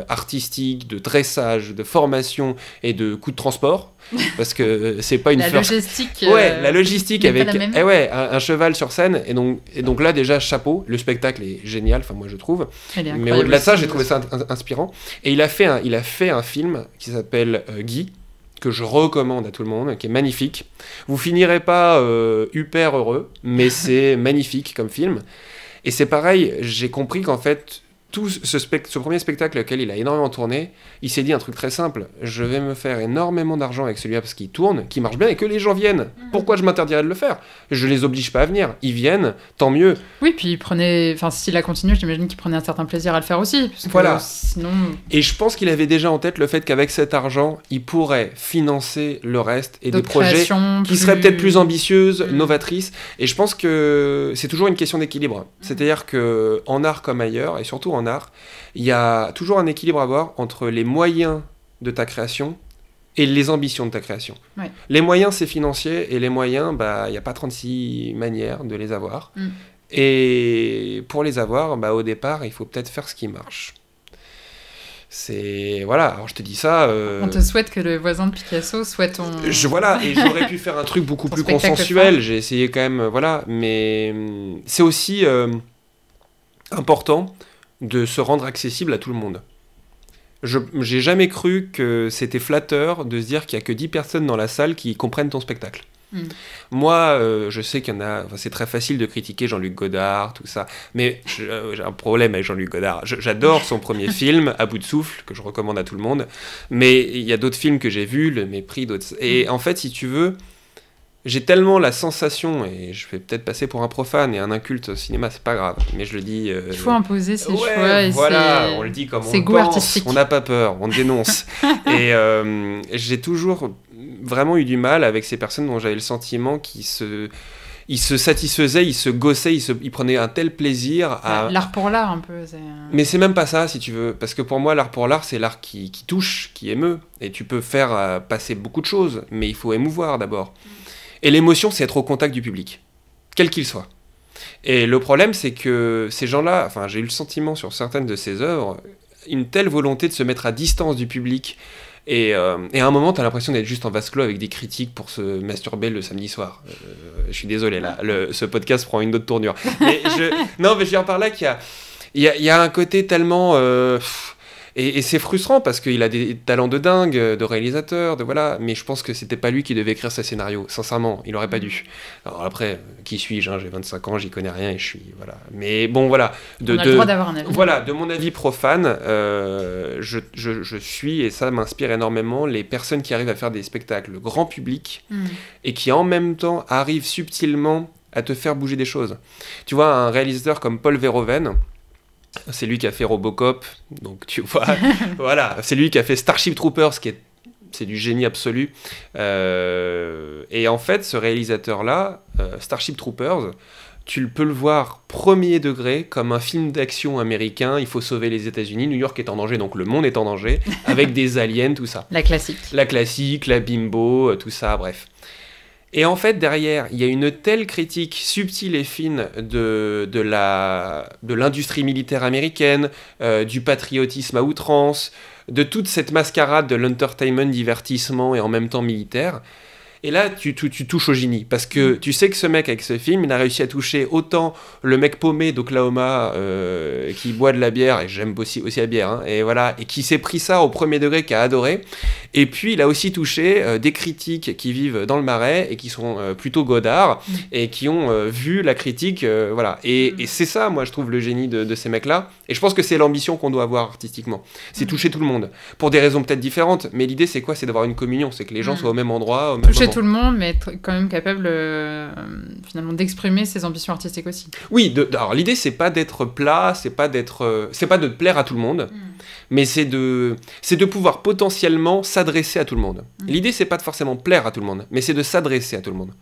artistique, de dressage, de formation et de coût de transport, parce que c'est pas une logistique. La logistique avec un cheval sur scène, et donc là déjà chapeau, le spectacle est génial, enfin moi je trouve. Mais au-delà de ça, j'ai trouvé ça inspirant. Et il a fait un film qui s'appelle Guy, que je recommande à tout le monde, qui est magnifique. Vous finirez pas hyper heureux, mais c'est magnifique comme film. Et c'est pareil, j'ai compris qu'en fait, tout ce premier spectacle auquel il a énormément tourné, il s'est dit un truc très simple, je vais me faire énormément d'argent avec celui-là parce qu'il tourne, qu'il marche bien et que les gens viennent. Pourquoi je m'interdirais de le faire? Je les oblige pas à venir, ils viennent, tant mieux. Oui, puis s'il a continué, j'imagine qu'il prenait un certain plaisir à le faire aussi. Parce voilà. Que sinon... Et je pense qu'il avait déjà en tête le fait qu'avec cet argent, il pourrait financer le reste et des projets qui seraient peut-être plus ambitieuses, novatrices. Et je pense que c'est toujours une question d'équilibre. C'est-à-dire qu'en art comme ailleurs, et surtout en art, il y a toujours un équilibre à avoir entre les moyens de ta création et les ambitions de ta création. Ouais. Les moyens, c'est financier, et les moyens, il n'y a pas 36 manières de les avoir. Et pour les avoir, au départ, il faut peut-être faire ce qui marche. C'est... Voilà, alors je te dis ça... On te souhaite que le voisin de Picasso soit ton... Voilà, et j'aurais pu faire un truc beaucoup plus consensuel, j'ai essayé quand même, voilà, mais c'est aussi important de se rendre accessible à tout le monde. J'ai jamais cru que c'était flatteur de se dire qu'il n'y a que 10 personnes dans la salle qui comprennent ton spectacle. Moi, je sais qu'il y en a... c'est très facile de critiquer Jean-Luc Godard, tout ça, mais j'ai un problème avec Jean-Luc Godard. J'adore son premier film, À bout de souffle, que je recommande à tout le monde, mais il y a d'autres films que j'ai vus, Le Mépris, d'autres... Et en fait, si tu veux... J'ai tellement la sensation, et je vais peut-être passer pour un profane et un inculte au cinéma, c'est pas grave, mais je le dis... Il faut imposer ses choix. Voilà, on le dit comme on le pense, artistique. On n'a pas peur, on dénonce. Et j'ai toujours vraiment eu du mal avec ces personnes dont j'avais le sentiment qu'ils se satisfaisaient, ils se gossaient, ils prenaient un tel plaisir à... L'art pour l'art, un peu. Mais c'est même pas ça, si tu veux, parce que pour moi, l'art pour l'art, c'est l'art qui touche, qui émeut, et tu peux faire passer beaucoup de choses, mais il faut émouvoir d'abord. Et l'émotion, c'est être au contact du public, quel qu'il soit. Et le problème, c'est que ces gens-là, enfin, j'ai eu le sentiment sur certaines de ces œuvres, une telle volonté de se mettre à distance du public, et à un moment, tu as l'impression d'être juste en vase clos avec des critiques pour se masturber le samedi soir. Je suis désolé, là, ce podcast prend une autre tournure. Non, mais je viens par là qu'il y a un côté tellement... Et c'est frustrant parce qu'il a des talents de dingue, de réalisateur, voilà. Mais je pense que c'était pas lui qui devait écrire ce scénario. Sincèrement, il aurait pas dû. Alors après, qui suis-je, hein, j'ai 25 ans, j'y connais rien et je suis, voilà. Mais bon, voilà. On a le droit d'avoir un avis. Voilà, de mon avis profane, je suis, et ça m'inspire énormément, les personnes qui arrivent à faire des spectacles grand public et qui en même temps arrivent subtilement à te faire bouger des choses. Tu vois, un réalisateur comme Paul Verhoeven, c'est lui qui a fait Robocop, donc tu vois, voilà, c'est lui qui a fait Starship Troopers, c'est du génie absolu. Et en fait, ce réalisateur-là, Starship Troopers, tu peux le voir premier degré comme un film d'action américain, il faut sauver les États-Unis, New York est en danger, donc le monde est en danger, avec des aliens, tout ça. La classique. La classique, la bimbo, tout ça, bref. Et en fait, derrière, il y a une telle critique subtile et fine de l'industrie militaire américaine, du patriotisme à outrance, de toute cette mascarade de l'entertainment, divertissement et en même temps militaire. Et là, tu touches au génie, parce que tu sais que ce mec, avec ce film, il a réussi à toucher autant le mec paumé d'Oklahoma qui boit de la bière, et j'aime aussi la bière, hein, et voilà, et qui s'est pris ça au premier degré, qui a adoré. Et puis, il a aussi touché des critiques qui vivent dans le Marais et qui sont plutôt godards, et qui ont vu la critique, voilà. Et c'est ça, moi, je trouve, le génie de ces mecs-là. Et je pense que c'est l'ambition qu'on doit avoir artistiquement. C'est toucher tout le monde. Pour des raisons peut-être différentes, mais l'idée, c'est quoi? C'est d'avoir une communion, c'est que les gens soient au même endroit, au même moment. Tout le monde, mais être quand même capable finalement d'exprimer ses ambitions artistiques aussi. Oui, alors l'idée c'est pas d'être plat, c'est pas de plaire à tout le monde, mais c'est de pouvoir potentiellement s'adresser à tout le monde. L'idée c'est pas de forcément plaire à tout le monde, mais c'est de s'adresser à tout le monde.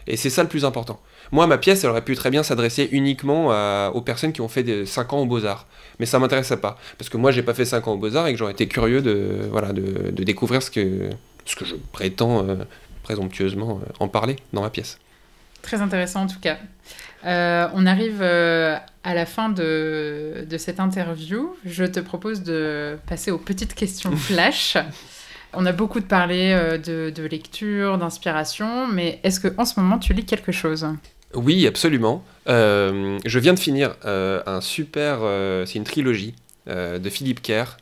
Et c'est ça le plus important. Moi, ma pièce, elle aurait pu très bien s'adresser uniquement aux personnes qui ont fait 5 ans aux Beaux-Arts, mais ça m'intéressait pas, parce que moi j'ai pas fait 5 ans aux Beaux-Arts et que j'aurais été curieux de découvrir ce que je prétends présomptueusement en parler dans ma pièce. Très intéressant en tout cas. On arrive à la fin de cette interview. Je te propose de passer aux petites questions flash. On a beaucoup parlé de lecture, d'inspiration, mais est-ce qu'en ce moment tu lis quelque chose ? Oui, absolument. Je viens de finir c'est une trilogie de Philippe Kerr.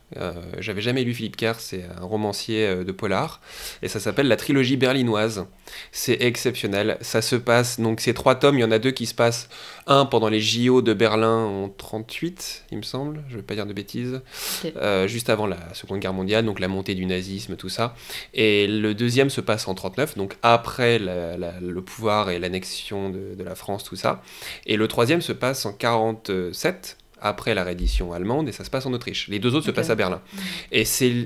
J'avais jamais lu Philippe Kerr, c'est un romancier de polar, et ça s'appelle La trilogie berlinoise. C'est exceptionnel. Ça se passe, donc c'est 3 tomes, il y en a 2 qui se passent, un pendant les JO de Berlin en 38, il me semble, je vais pas dire de bêtises, okay. Juste avant la Seconde Guerre mondiale, donc la montée du nazisme, tout ça. Et le deuxième se passe en 39, donc après le pouvoir et l'annexion de la France, tout ça. Et le troisième se passe en 47, après la reddition allemande, et ça se passe en Autriche. Les 2 autres se passent à Berlin. Et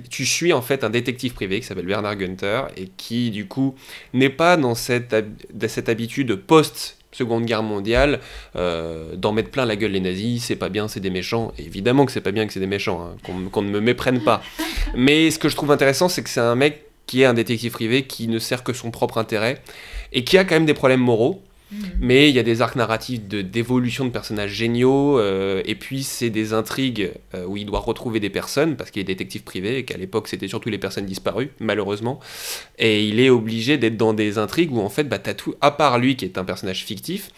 tu suis en fait un détective privé qui s'appelle Bernard Günther, et qui du coup n'est pas dans cette habitude post-Seconde Guerre mondiale d'en mettre plein la gueule les nazis, c'est pas bien, c'est des méchants. Et évidemment que c'est pas bien que c'est des méchants, hein, qu'on ne me méprenne pas. Mais ce que je trouve intéressant, c'est que c'est un mec qui est un détective privé qui ne sert que son propre intérêt, et qui a quand même des problèmes moraux. Mais il y a des arcs narratifs d'évolution de personnages géniaux, et puis c'est des intrigues où il doit retrouver des personnes, parce qu'il est détective privé, et qu'à l'époque c'était surtout les personnes disparues, malheureusement, et il est obligé d'être dans des intrigues où en fait, t'as tout, à part lui qui est un personnage fictif,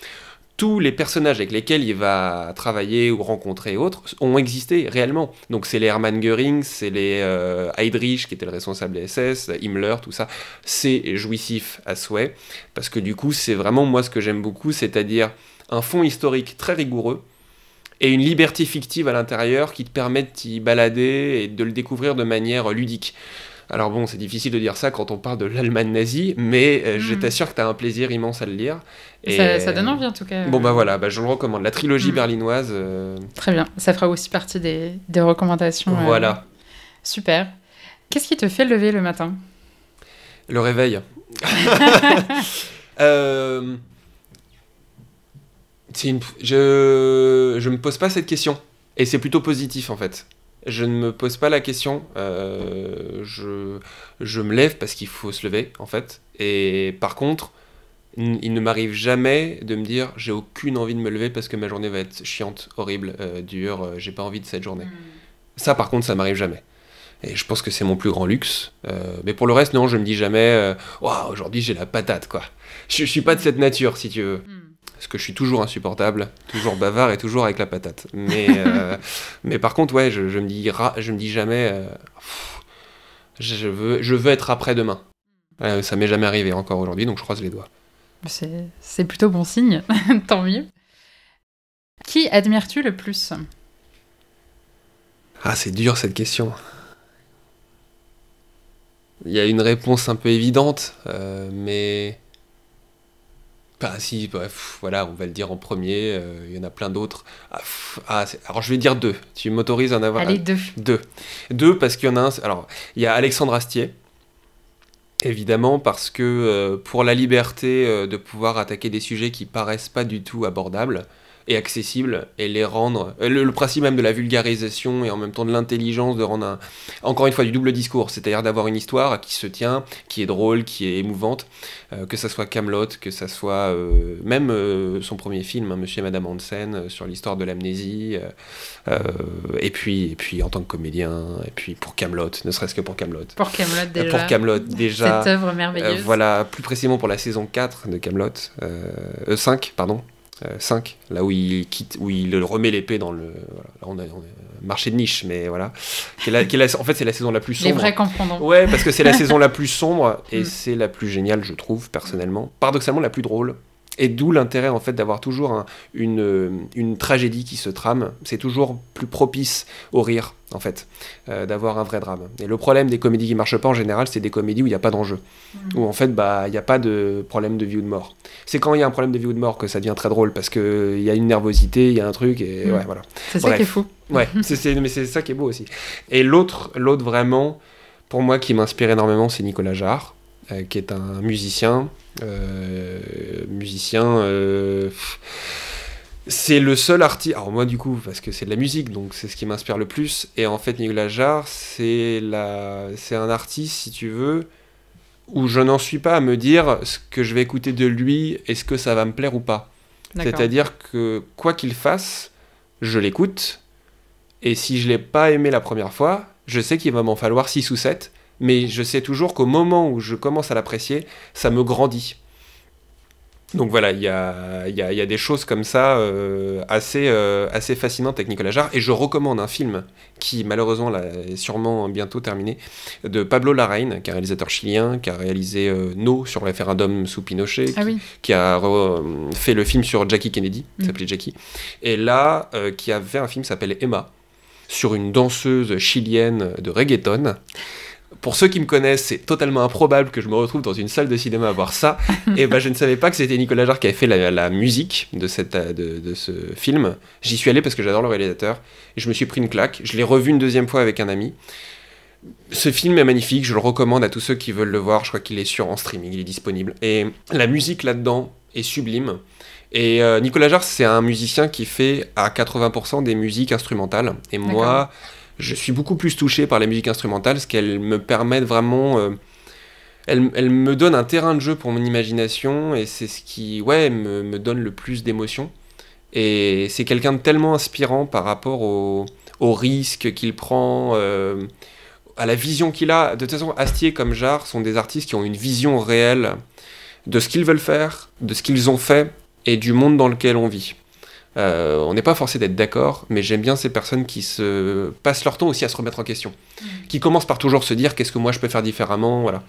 tous les personnages avec lesquels il va travailler ou rencontrer autres ont existé réellement. Donc c'est les Hermann Göring, c'est les Heydrich qui était le responsable des SS, Himmler, tout ça. C'est jouissif à souhait, parce que du coup c'est vraiment moi ce que j'aime beaucoup, c'est-à-dire un fond historique très rigoureux et une liberté fictive à l'intérieur qui te permet de t'y balader et de le découvrir de manière ludique. Alors bon, c'est difficile de dire ça quand on parle de l'Allemagne nazie, mais je t'assure que tu as un plaisir immense à le lire. Et ça donne envie en tout cas. Bon bah voilà, je le recommande, la trilogie berlinoise. Très bien, ça fera aussi partie des recommandations. Voilà. Super. Qu'est-ce qui te fait lever le matin ? Le réveil. Je me pose pas cette question, et c'est plutôt positif en fait. Je ne me pose pas la question, je me lève parce qu'il faut se lever, en fait. Et par contre, il ne m'arrive jamais de me dire j'ai aucune envie de me lever parce que ma journée va être chiante, horrible, dure, j'ai pas envie de cette journée. Ça, par contre, ça m'arrive jamais. Et je pense que c'est mon plus grand luxe. Mais pour le reste, non, je me dis jamais aujourd'hui j'ai la patate, quoi. Je suis pas de cette nature, si tu veux. Parce que je suis toujours insupportable, toujours bavard et toujours avec la patate. Mais par contre, ouais, je me dis jamais je veux être après-demain. Ça m'est jamais arrivé encore aujourd'hui, donc je croise les doigts. C'est plutôt bon signe, tant mieux. Qui admires-tu le plus ? Ah, c'est dur cette question. Il y a une réponse un peu évidente, mais... Bah si, bref, voilà, on va le dire en premier, il y en a plein d'autres. Alors je vais dire 2, tu m'autorises à en avoir... Allez, 2. 2. 2 parce qu'il y en a un... Alors, il y a Alexandre Astier, évidemment, parce que pour la liberté de pouvoir attaquer des sujets qui paraissent pas du tout abordables et accessibles, et les rendre... Le principe même de la vulgarisation et en même temps de l'intelligence, de rendre encore une fois du double discours, c'est-à-dire d'avoir une histoire qui se tient, qui est drôle, qui est émouvante, que ça soit Kaamelott, que ça soit même son premier film, hein, Monsieur et Madame Hansen, sur l'histoire de l'amnésie, et puis en tant que comédien, et puis pour Kaamelott, ne serait-ce que pour Kaamelott. Pour Kaamelott déjà. Pour Kaamelott déjà. Cette œuvre merveilleuse. Voilà, plus précisément pour la saison 4 de Kaamelott, 5, pardon. 5, là où il remet l'épée dans le... Voilà, là on a marché de niche, mais voilà. En fait, c'est la saison la plus sombre. Les vrais comprendront. Ouais, parce que c'est la saison la plus sombre, et c'est la plus géniale, je trouve, personnellement. Paradoxalement, la plus drôle. Et d'où l'intérêt, en fait, d'avoir toujours une tragédie qui se trame. C'est toujours plus propice au rire, en fait, d'avoir un vrai drame. Et le problème des comédies qui marchent pas, en général, c'est des comédies où il n'y a pas d'enjeu. Où, en fait, il n'y a pas de problème de vie ou de mort. C'est quand il y a un problème de vie ou de mort que ça devient très drôle, parce qu'il y a une nervosité, il y a un truc, et ouais, voilà. C'est ça qui est fou. Ouais, mais c'est ça qui est beau aussi. Et l'autre vraiment, pour moi, qui m'inspire énormément, c'est Nicolas Jarre, qui est un musicien... c'est le seul artiste, alors moi du coup parce que c'est de la musique, donc c'est ce qui m'inspire le plus, et en fait Nicolas Jarre c'est un artiste, si tu veux, où je n'en suis pas à me dire ce que je vais écouter de lui, est-ce que ça va me plaire ou pas. C'est-à-dire que quoi qu'il fasse, je l'écoute, et si je l'ai pas aimé la première fois, je sais qu'il va m'en falloir 6 ou 7, mais je sais toujours qu'au moment où je commence à l'apprécier, ça me grandit. Donc voilà, il y a des choses comme ça assez fascinantes avec Nicolas Jarre, et je recommande un film qui malheureusement là, est sûrement bientôt terminé, de Pablo Larraín, qui est un réalisateur chilien, qui a réalisé No sur le référendum sous Pinochet, qui a fait le film sur Jackie Kennedy, qui s'appelait Jackie, et là qui a fait un film qui s'appelle Emma, sur une danseuse chilienne de reggaeton. Pour ceux qui me connaissent, c'est totalement improbable que je me retrouve dans une salle de cinéma à voir ça. Et je ne savais pas que c'était Nicolas Jarre qui avait fait la musique de ce film. J'y suis allé parce que j'adore le réalisateur. Et je me suis pris une claque. Je l'ai revu une deuxième fois avec un ami. Ce film est magnifique, je le recommande à tous ceux qui veulent le voir. Je crois qu'il est en streaming, il est disponible. Et la musique là-dedans est sublime. Et Nicolas Jarre, c'est un musicien qui fait à 80% des musiques instrumentales. Et moi... Je suis beaucoup plus touché par les musiques instrumentales, parce qu'elles me permettent vraiment... elles me donnent un terrain de jeu pour mon imagination, et c'est ce qui me donne le plus d'émotion. Et c'est quelqu'un de tellement inspirant par rapport au risque qu'il prend, à la vision qu'il a. De toute façon, Astier comme Jarre sont des artistes qui ont une vision réelle de ce qu'ils veulent faire, de ce qu'ils ont fait, et du monde dans lequel on vit. On n'est pas forcé d'être d'accord, mais j'aime bien ces personnes qui se passent leur temps aussi à se remettre en question, qui commencent par toujours se dire qu'est-ce que moi je peux faire différemment, voilà,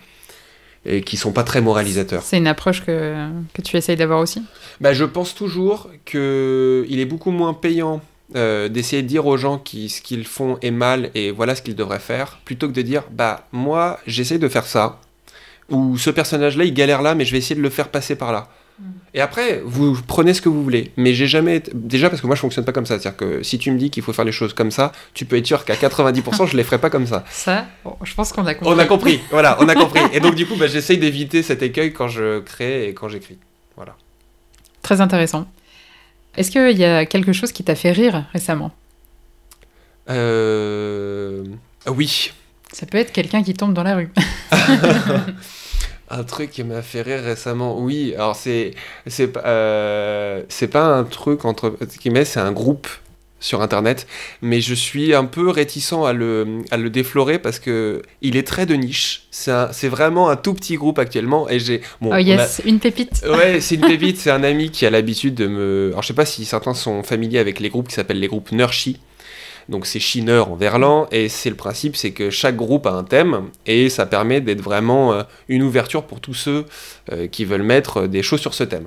et qui sont pas très moralisateurs. C'est une approche que tu essayes d'avoir aussi ? Je pense toujours qu'il est beaucoup moins payant d'essayer de dire aux gens ce qu'ils font est mal et voilà ce qu'ils devraient faire, plutôt que de dire moi j'essaie de faire ça, ou ce personnage-là il galère là mais je vais essayer de le faire passer par là. Et après, vous prenez ce que vous voulez. Mais j'ai jamais... Déjà parce que moi, je fonctionne pas comme ça. C'est-à-dire que si tu me dis qu'il faut faire les choses comme ça, tu peux être sûr qu'à 90%, je les ferai pas comme ça. Ça, je pense qu'on a compris. On a compris, voilà, on a compris. Et donc, du coup, j'essaye d'éviter cet écueil quand je crée et quand j'écris. Voilà. Très intéressant. Est-ce qu'il y a quelque chose qui t'a fait rire récemment ? Oui. Ça peut être quelqu'un qui tombe dans la rue. Un truc qui m'a fait rire récemment, oui, alors c'est pas un truc entre guillemets, c'est un groupe sur Internet, mais je suis un peu réticent à le déflorer parce que il est très de niche. C'est vraiment un tout petit groupe actuellement et oh yes, une pépite. Ouais, c'est une pépite. C'est un ami qui a l'habitude de me. Alors je sais pas si certains sont familiers avec les groupes qui s'appellent les groupes Nurshi. Donc c'est chineur en verlan, et c'est le principe, c'est que chaque groupe a un thème, et ça permet d'être vraiment une ouverture pour tous ceux qui veulent mettre des choses sur ce thème.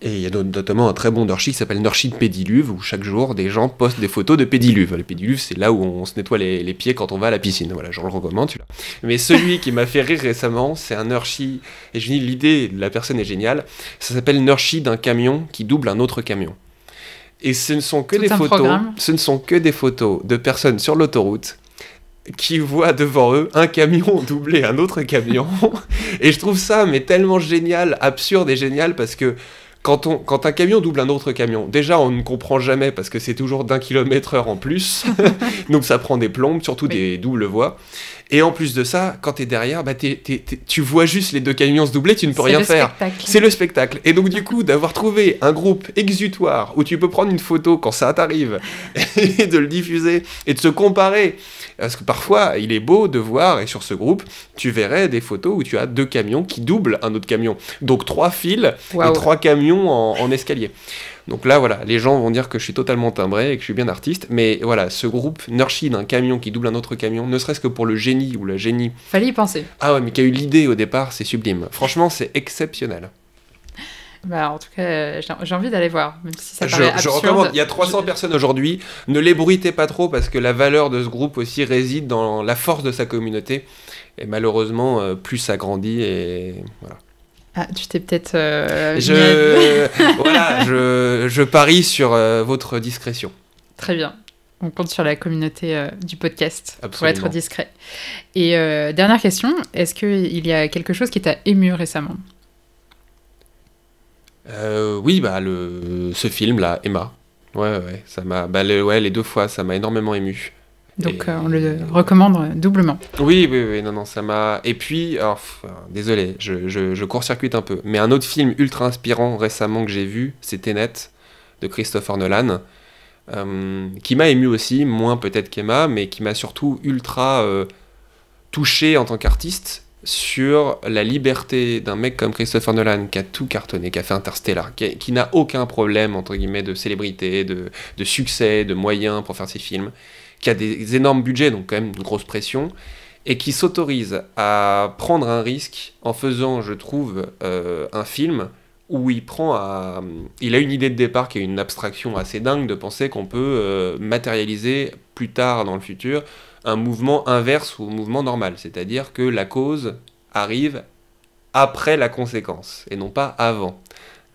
Et il y a notamment un très bon Nurshi qui s'appelle Nurshi de Pédiluve, où chaque jour des gens postent des photos de pédiluve. Les pédiluves, c'est là où on se nettoie les pieds quand on va à la piscine. Voilà, je le recommande celui-là. Mais celui qui m'a fait rire récemment, c'est un Nurshi, et je dis l'idée de la personne est géniale, ça s'appelle Nurshi d'un camion qui double un autre camion. Et ce ne sont que des photos de personnes sur l'autoroute qui voient devant eux un camion doubler un autre camion. Et je trouve ça mais tellement génial, absurde et génial, parce que quand un camion double un autre camion, déjà on ne comprend jamais parce que c'est toujours d'1 km/h en plus, donc ça prend des plombes, surtout des doubles voies. Et en plus de ça, quand t'es derrière, bah tu vois juste les deux camions se doubler, tu ne peux rien faire. C'est le spectacle. Et donc du coup, d'avoir trouvé un groupe exutoire où tu peux prendre une photo quand ça t'arrive, et de le diffuser, et de se comparer. Parce que parfois, il est beau de voir, et sur ce groupe, tu verrais des photos où tu as 2 camions qui doublent un autre camion. Donc 3 fils et 3 camions en escalier. Donc là, voilà, les gens vont dire que je suis totalement timbré et que je suis bien artiste, mais voilà, ce groupe Nurshi d'un camion qui double un autre camion, ne serait-ce que pour le génie ou la génie. Fallait y penser. Ah ouais, mais qui a eu l'idée au départ, c'est sublime. Franchement, c'est exceptionnel. Bah, en tout cas, j'ai envie d'aller voir, même si ça paraît absurde. Je recommande, il y a 300 personnes aujourd'hui, ne les bruitez pas trop parce que la valeur de ce groupe aussi réside dans la force de sa communauté, et malheureusement, plus ça grandit, et voilà. Ah, tu t'es peut-être... Voilà, je parie sur votre discrétion. Très bien. On compte sur la communauté du podcast. Absolument. Pour être discret. Et dernière question, est-ce qu'il y a quelque chose qui t'a ému récemment ? Oui, bah, ce film-là, Emma. Ouais, ça m'a... Bah, les 2 fois, ça m'a énormément ému. Donc on le recommande doublement. Oui, non, ça m'a... Et puis, alors, désolé, je court-circuite un peu, mais un autre film ultra inspirant récemment que j'ai vu, c'est Tenet, de Christopher Nolan, qui m'a ému aussi, moins peut-être qu'Emma, mais qui m'a surtout ultra touché en tant qu'artiste sur la liberté d'un mec comme Christopher Nolan, qui a tout cartonné, qui a fait Interstellar, qui n'a aucun problème, entre guillemets, de célébrité, de succès, de moyens pour faire ses films, qui a des énormes budgets, donc quand même une grosse pression, et qui s'autorise à prendre un risque en faisant, je trouve, un film où il a une idée de départ qui est une abstraction assez dingue de penser qu'on peut matérialiser plus tard dans le futur un mouvement inverse au mouvement normal, c'est-à-dire que la cause arrive après la conséquence, et non pas avant.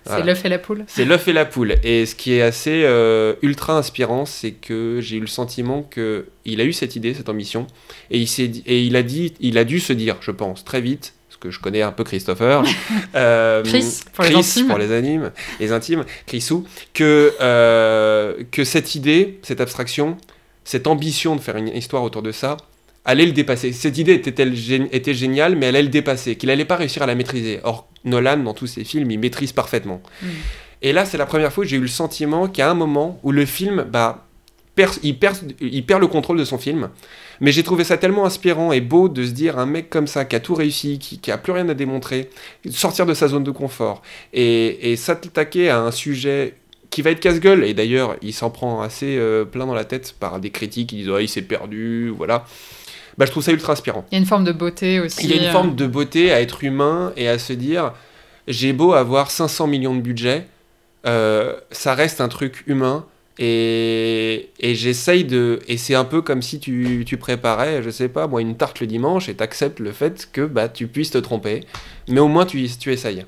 Voilà. C'est l'œuf et la poule. C'est l'œuf et la poule. Et ce qui est assez ultra inspirant, c'est que j'ai eu le sentiment qu'il a eu cette idée, cette ambition, et il a dû se dire, je pense, très vite, parce que je connais un peu Christopher, Chris pour les intimes, Chrisou, que cette idée, cette abstraction, cette ambition de faire une histoire autour de ça, allait le dépasser. Cette idée était géniale, mais elle allait le dépasser, qu'il allait pas réussir à la maîtriser. Or, Nolan, dans tous ses films, il maîtrise parfaitement. Et là, c'est la première fois que j'ai eu le sentiment qu'il y a un moment où le film, il perd le contrôle de son film. Mais j'ai trouvé ça tellement inspirant et beau de se dire, un mec comme ça, qui a tout réussi, qui a plus rien à démontrer, sortir de sa zone de confort, et s'attaquer à un sujet qui va être casse-gueule, et d'ailleurs, il s'en prend assez plein dans la tête par des critiques qui disent « Oh, il s'est perdu », voilà. Bah, je trouve ça ultra inspirant. Il y a une forme de beauté aussi. Il y a une forme de beauté à être humain et à se dire « J'ai beau avoir 500 millions de budget, ça reste un truc humain, et j'essaye de... » Et c'est un peu comme si tu préparais, je sais pas, moi, une tarte le dimanche, et t'acceptes le fait que tu puisses te tromper, mais au moins tu essayes.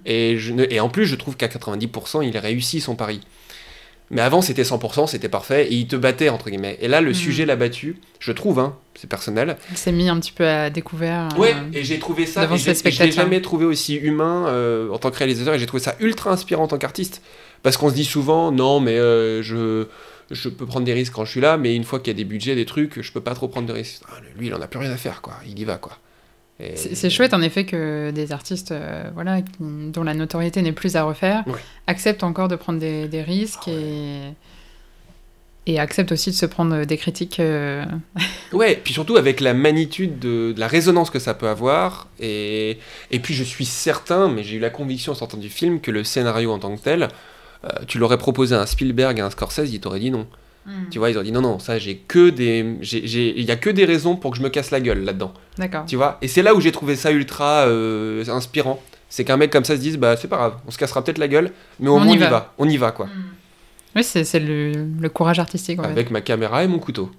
Et en plus, je trouve qu'à 90%, il réussit son pari. Mais avant, c'était 100%, c'était parfait, et il te battait, entre guillemets. Et là, le sujet l'a battu, je trouve, c'est personnel. Il s'est mis un petit peu à découvert. Ouais, et j'ai trouvé ça, et je l'ai jamais trouvé aussi humain en tant que réalisateur, et j'ai trouvé ça ultra inspirant en tant qu'artiste. Parce qu'on se dit souvent, non, mais je peux prendre des risques quand je suis là, mais une fois qu'il y a des budgets, des trucs, je peux pas trop prendre de risques. Lui, il en a plus rien à faire, quoi. Il y va, quoi. C'est chouette en effet que des artistes dont la notoriété n'est plus à refaire acceptent encore de prendre des risques Et accepte aussi de se prendre des critiques. Ouais, puis surtout avec la magnitude de la résonance que ça peut avoir. Et puis je suis certain, mais j'ai eu la conviction en sortant du film, que le scénario en tant que tel, tu l'aurais proposé à un Spielberg, à un Scorsese, ils t'auraient dit non. Tu vois, ils auraient dit non, ça, il y a que des raisons pour que je me casse la gueule là-dedans. D'accord. Tu vois, et c'est là où j'ai trouvé ça ultra inspirant. C'est qu'un mec comme ça se dise, bah c'est pas grave, on se cassera peut-être la gueule, mais au moins on y va quoi. Oui, c'est le courage artistique. Avec ma caméra et mon couteau.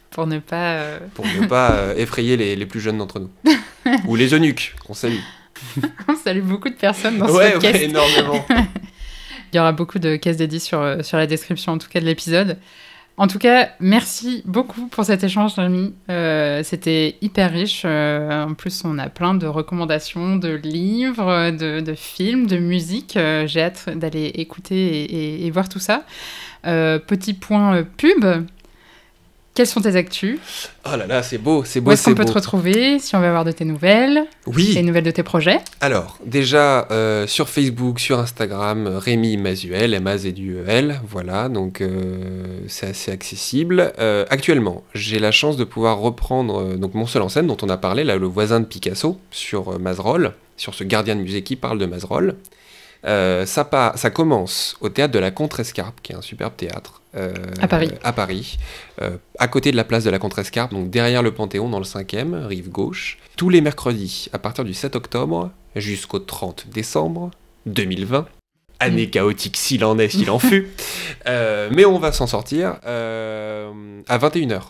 Pour ne pas... effrayer les plus jeunes d'entre nous. Ou les eunuques, qu'on salue. On salue beaucoup de personnes dans ce podcast. Ouais, énormément. Il y aura beaucoup de cases dédiées sur la description, en tout cas, de l'épisode. En tout cas, merci beaucoup pour cet échange, Rémi. C'était hyper riche. En plus, on a plein de recommandations de livres, de films, de musique. J'ai hâte d'aller écouter et voir tout ça. Petit point pub. Quelles sont tes actus ? Oh là là, c'est beau, c'est beau, Où est-ce qu'on peut te retrouver si on veut avoir de tes nouvelles ? Oui. Les nouvelles de tes projets ? Alors, déjà, sur Facebook, sur Instagram, Rémi Mazuel, M-A-Z-U-E-L, voilà, donc c'est assez accessible. Actuellement, j'ai la chance de pouvoir reprendre donc Mon seul en scène, dont on a parlé, là, le voisin de Picasso, sur Mazerolles, sur ce gardien de musée qui parle de Mazerolles. Ça commence au théâtre de la Contrescarpe, qui est un superbe théâtre. À Paris, à côté de la place de la Contrescarpe, donc derrière le Panthéon, dans le 5e, rive gauche. Tous les mercredis, à partir du 7 octobre jusqu'au 30 décembre 2020. Année chaotique, s'il en est, s'il en fut. Mais on va s'en sortir à 21h.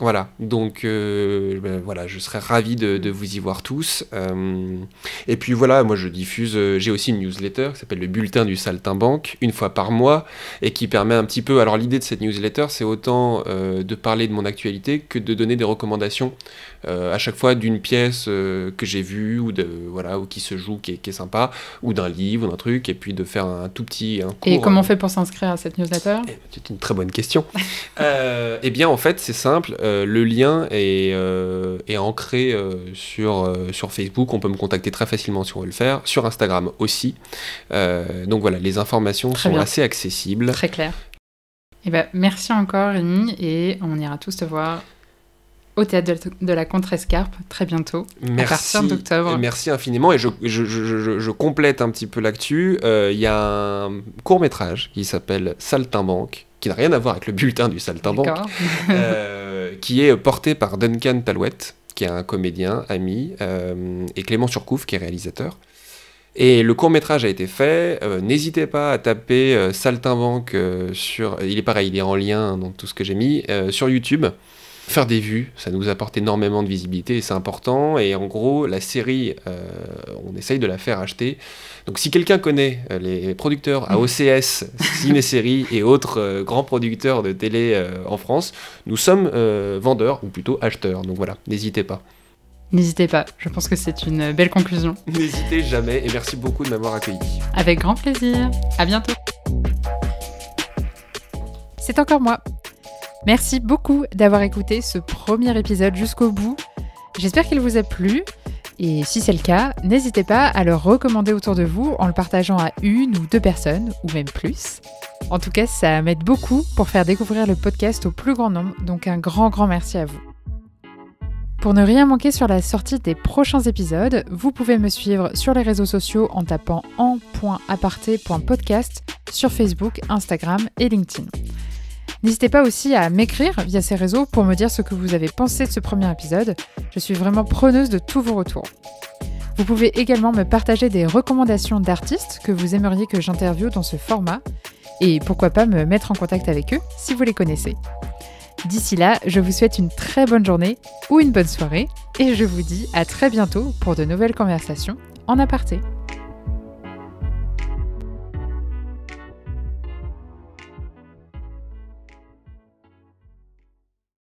Voilà, donc voilà, je serais ravi de vous y voir tous. Et puis voilà, moi je diffuse, j'ai aussi une newsletter qui s'appelle le Bulletin du Saltimbanque, une fois par mois, et qui permet un petit peu, alors l'idée de cette newsletter, c'est autant de parler de mon actualité que de donner des recommandations à chaque fois d'une pièce que j'ai vue, ou qui se joue, qui est sympa, ou d'un livre, ou d'un truc, et puis de faire un cours. Et comment on fait pour s'inscrire à cette newsletter ? C'est une très bonne question. Eh bien en fait, c'est simple. Le lien est ancré sur Facebook. On peut me contacter très facilement si on veut le faire. Sur Instagram aussi. Donc voilà, les informations sont assez accessibles. Très clair. Et merci encore, Rémi. Et on ira tous te voir au théâtre de la Contrescarpe très bientôt, à partir d'octobre. Merci infiniment. Et je complète un petit peu l'actu. Il y a un court-métrage qui s'appelle Saltimbanque, qui n'a rien à voir avec le bulletin du Saltimbanque, qui est porté par Duncan Talouette, qui est un comédien, ami, et Clément Surcouf, qui est réalisateur. Et le court-métrage a été fait. N'hésitez pas à taper Saltimbanque sur... Il est pareil, il est en lien dans tout ce que j'ai mis, sur YouTube. Faire des vues, ça nous apporte énormément de visibilité et c'est important. Et en gros, la série, on essaye de la faire acheter. Donc si quelqu'un connaît les producteurs à OCS, Ciné-Série et autres grands producteurs de télé en France, nous sommes vendeurs, ou plutôt acheteurs. Donc voilà, n'hésitez pas. N'hésitez pas, je pense que c'est une belle conclusion. N'hésitez jamais et merci beaucoup de m'avoir accueilli. Avec grand plaisir, à bientôt. C'est encore moi. Merci beaucoup d'avoir écouté ce premier épisode jusqu'au bout. J'espère qu'il vous a plu. Et si c'est le cas, n'hésitez pas à le recommander autour de vous en le partageant à 1 ou 2 personnes, ou même plus. En tout cas, ça m'aide beaucoup pour faire découvrir le podcast au plus grand nombre, donc un grand merci à vous. Pour ne rien manquer sur la sortie des prochains épisodes, vous pouvez me suivre sur les réseaux sociaux en tapant en.aparté.podcast sur Facebook, Instagram et LinkedIn. N'hésitez pas aussi à m'écrire via ces réseaux pour me dire ce que vous avez pensé de ce premier épisode. Je suis vraiment preneuse de tous vos retours. Vous pouvez également me partager des recommandations d'artistes que vous aimeriez que j'interviewe dans ce format et pourquoi pas me mettre en contact avec eux si vous les connaissez. D'ici là, je vous souhaite une très bonne journée ou une bonne soirée et je vous dis à très bientôt pour de nouvelles conversations en aparté.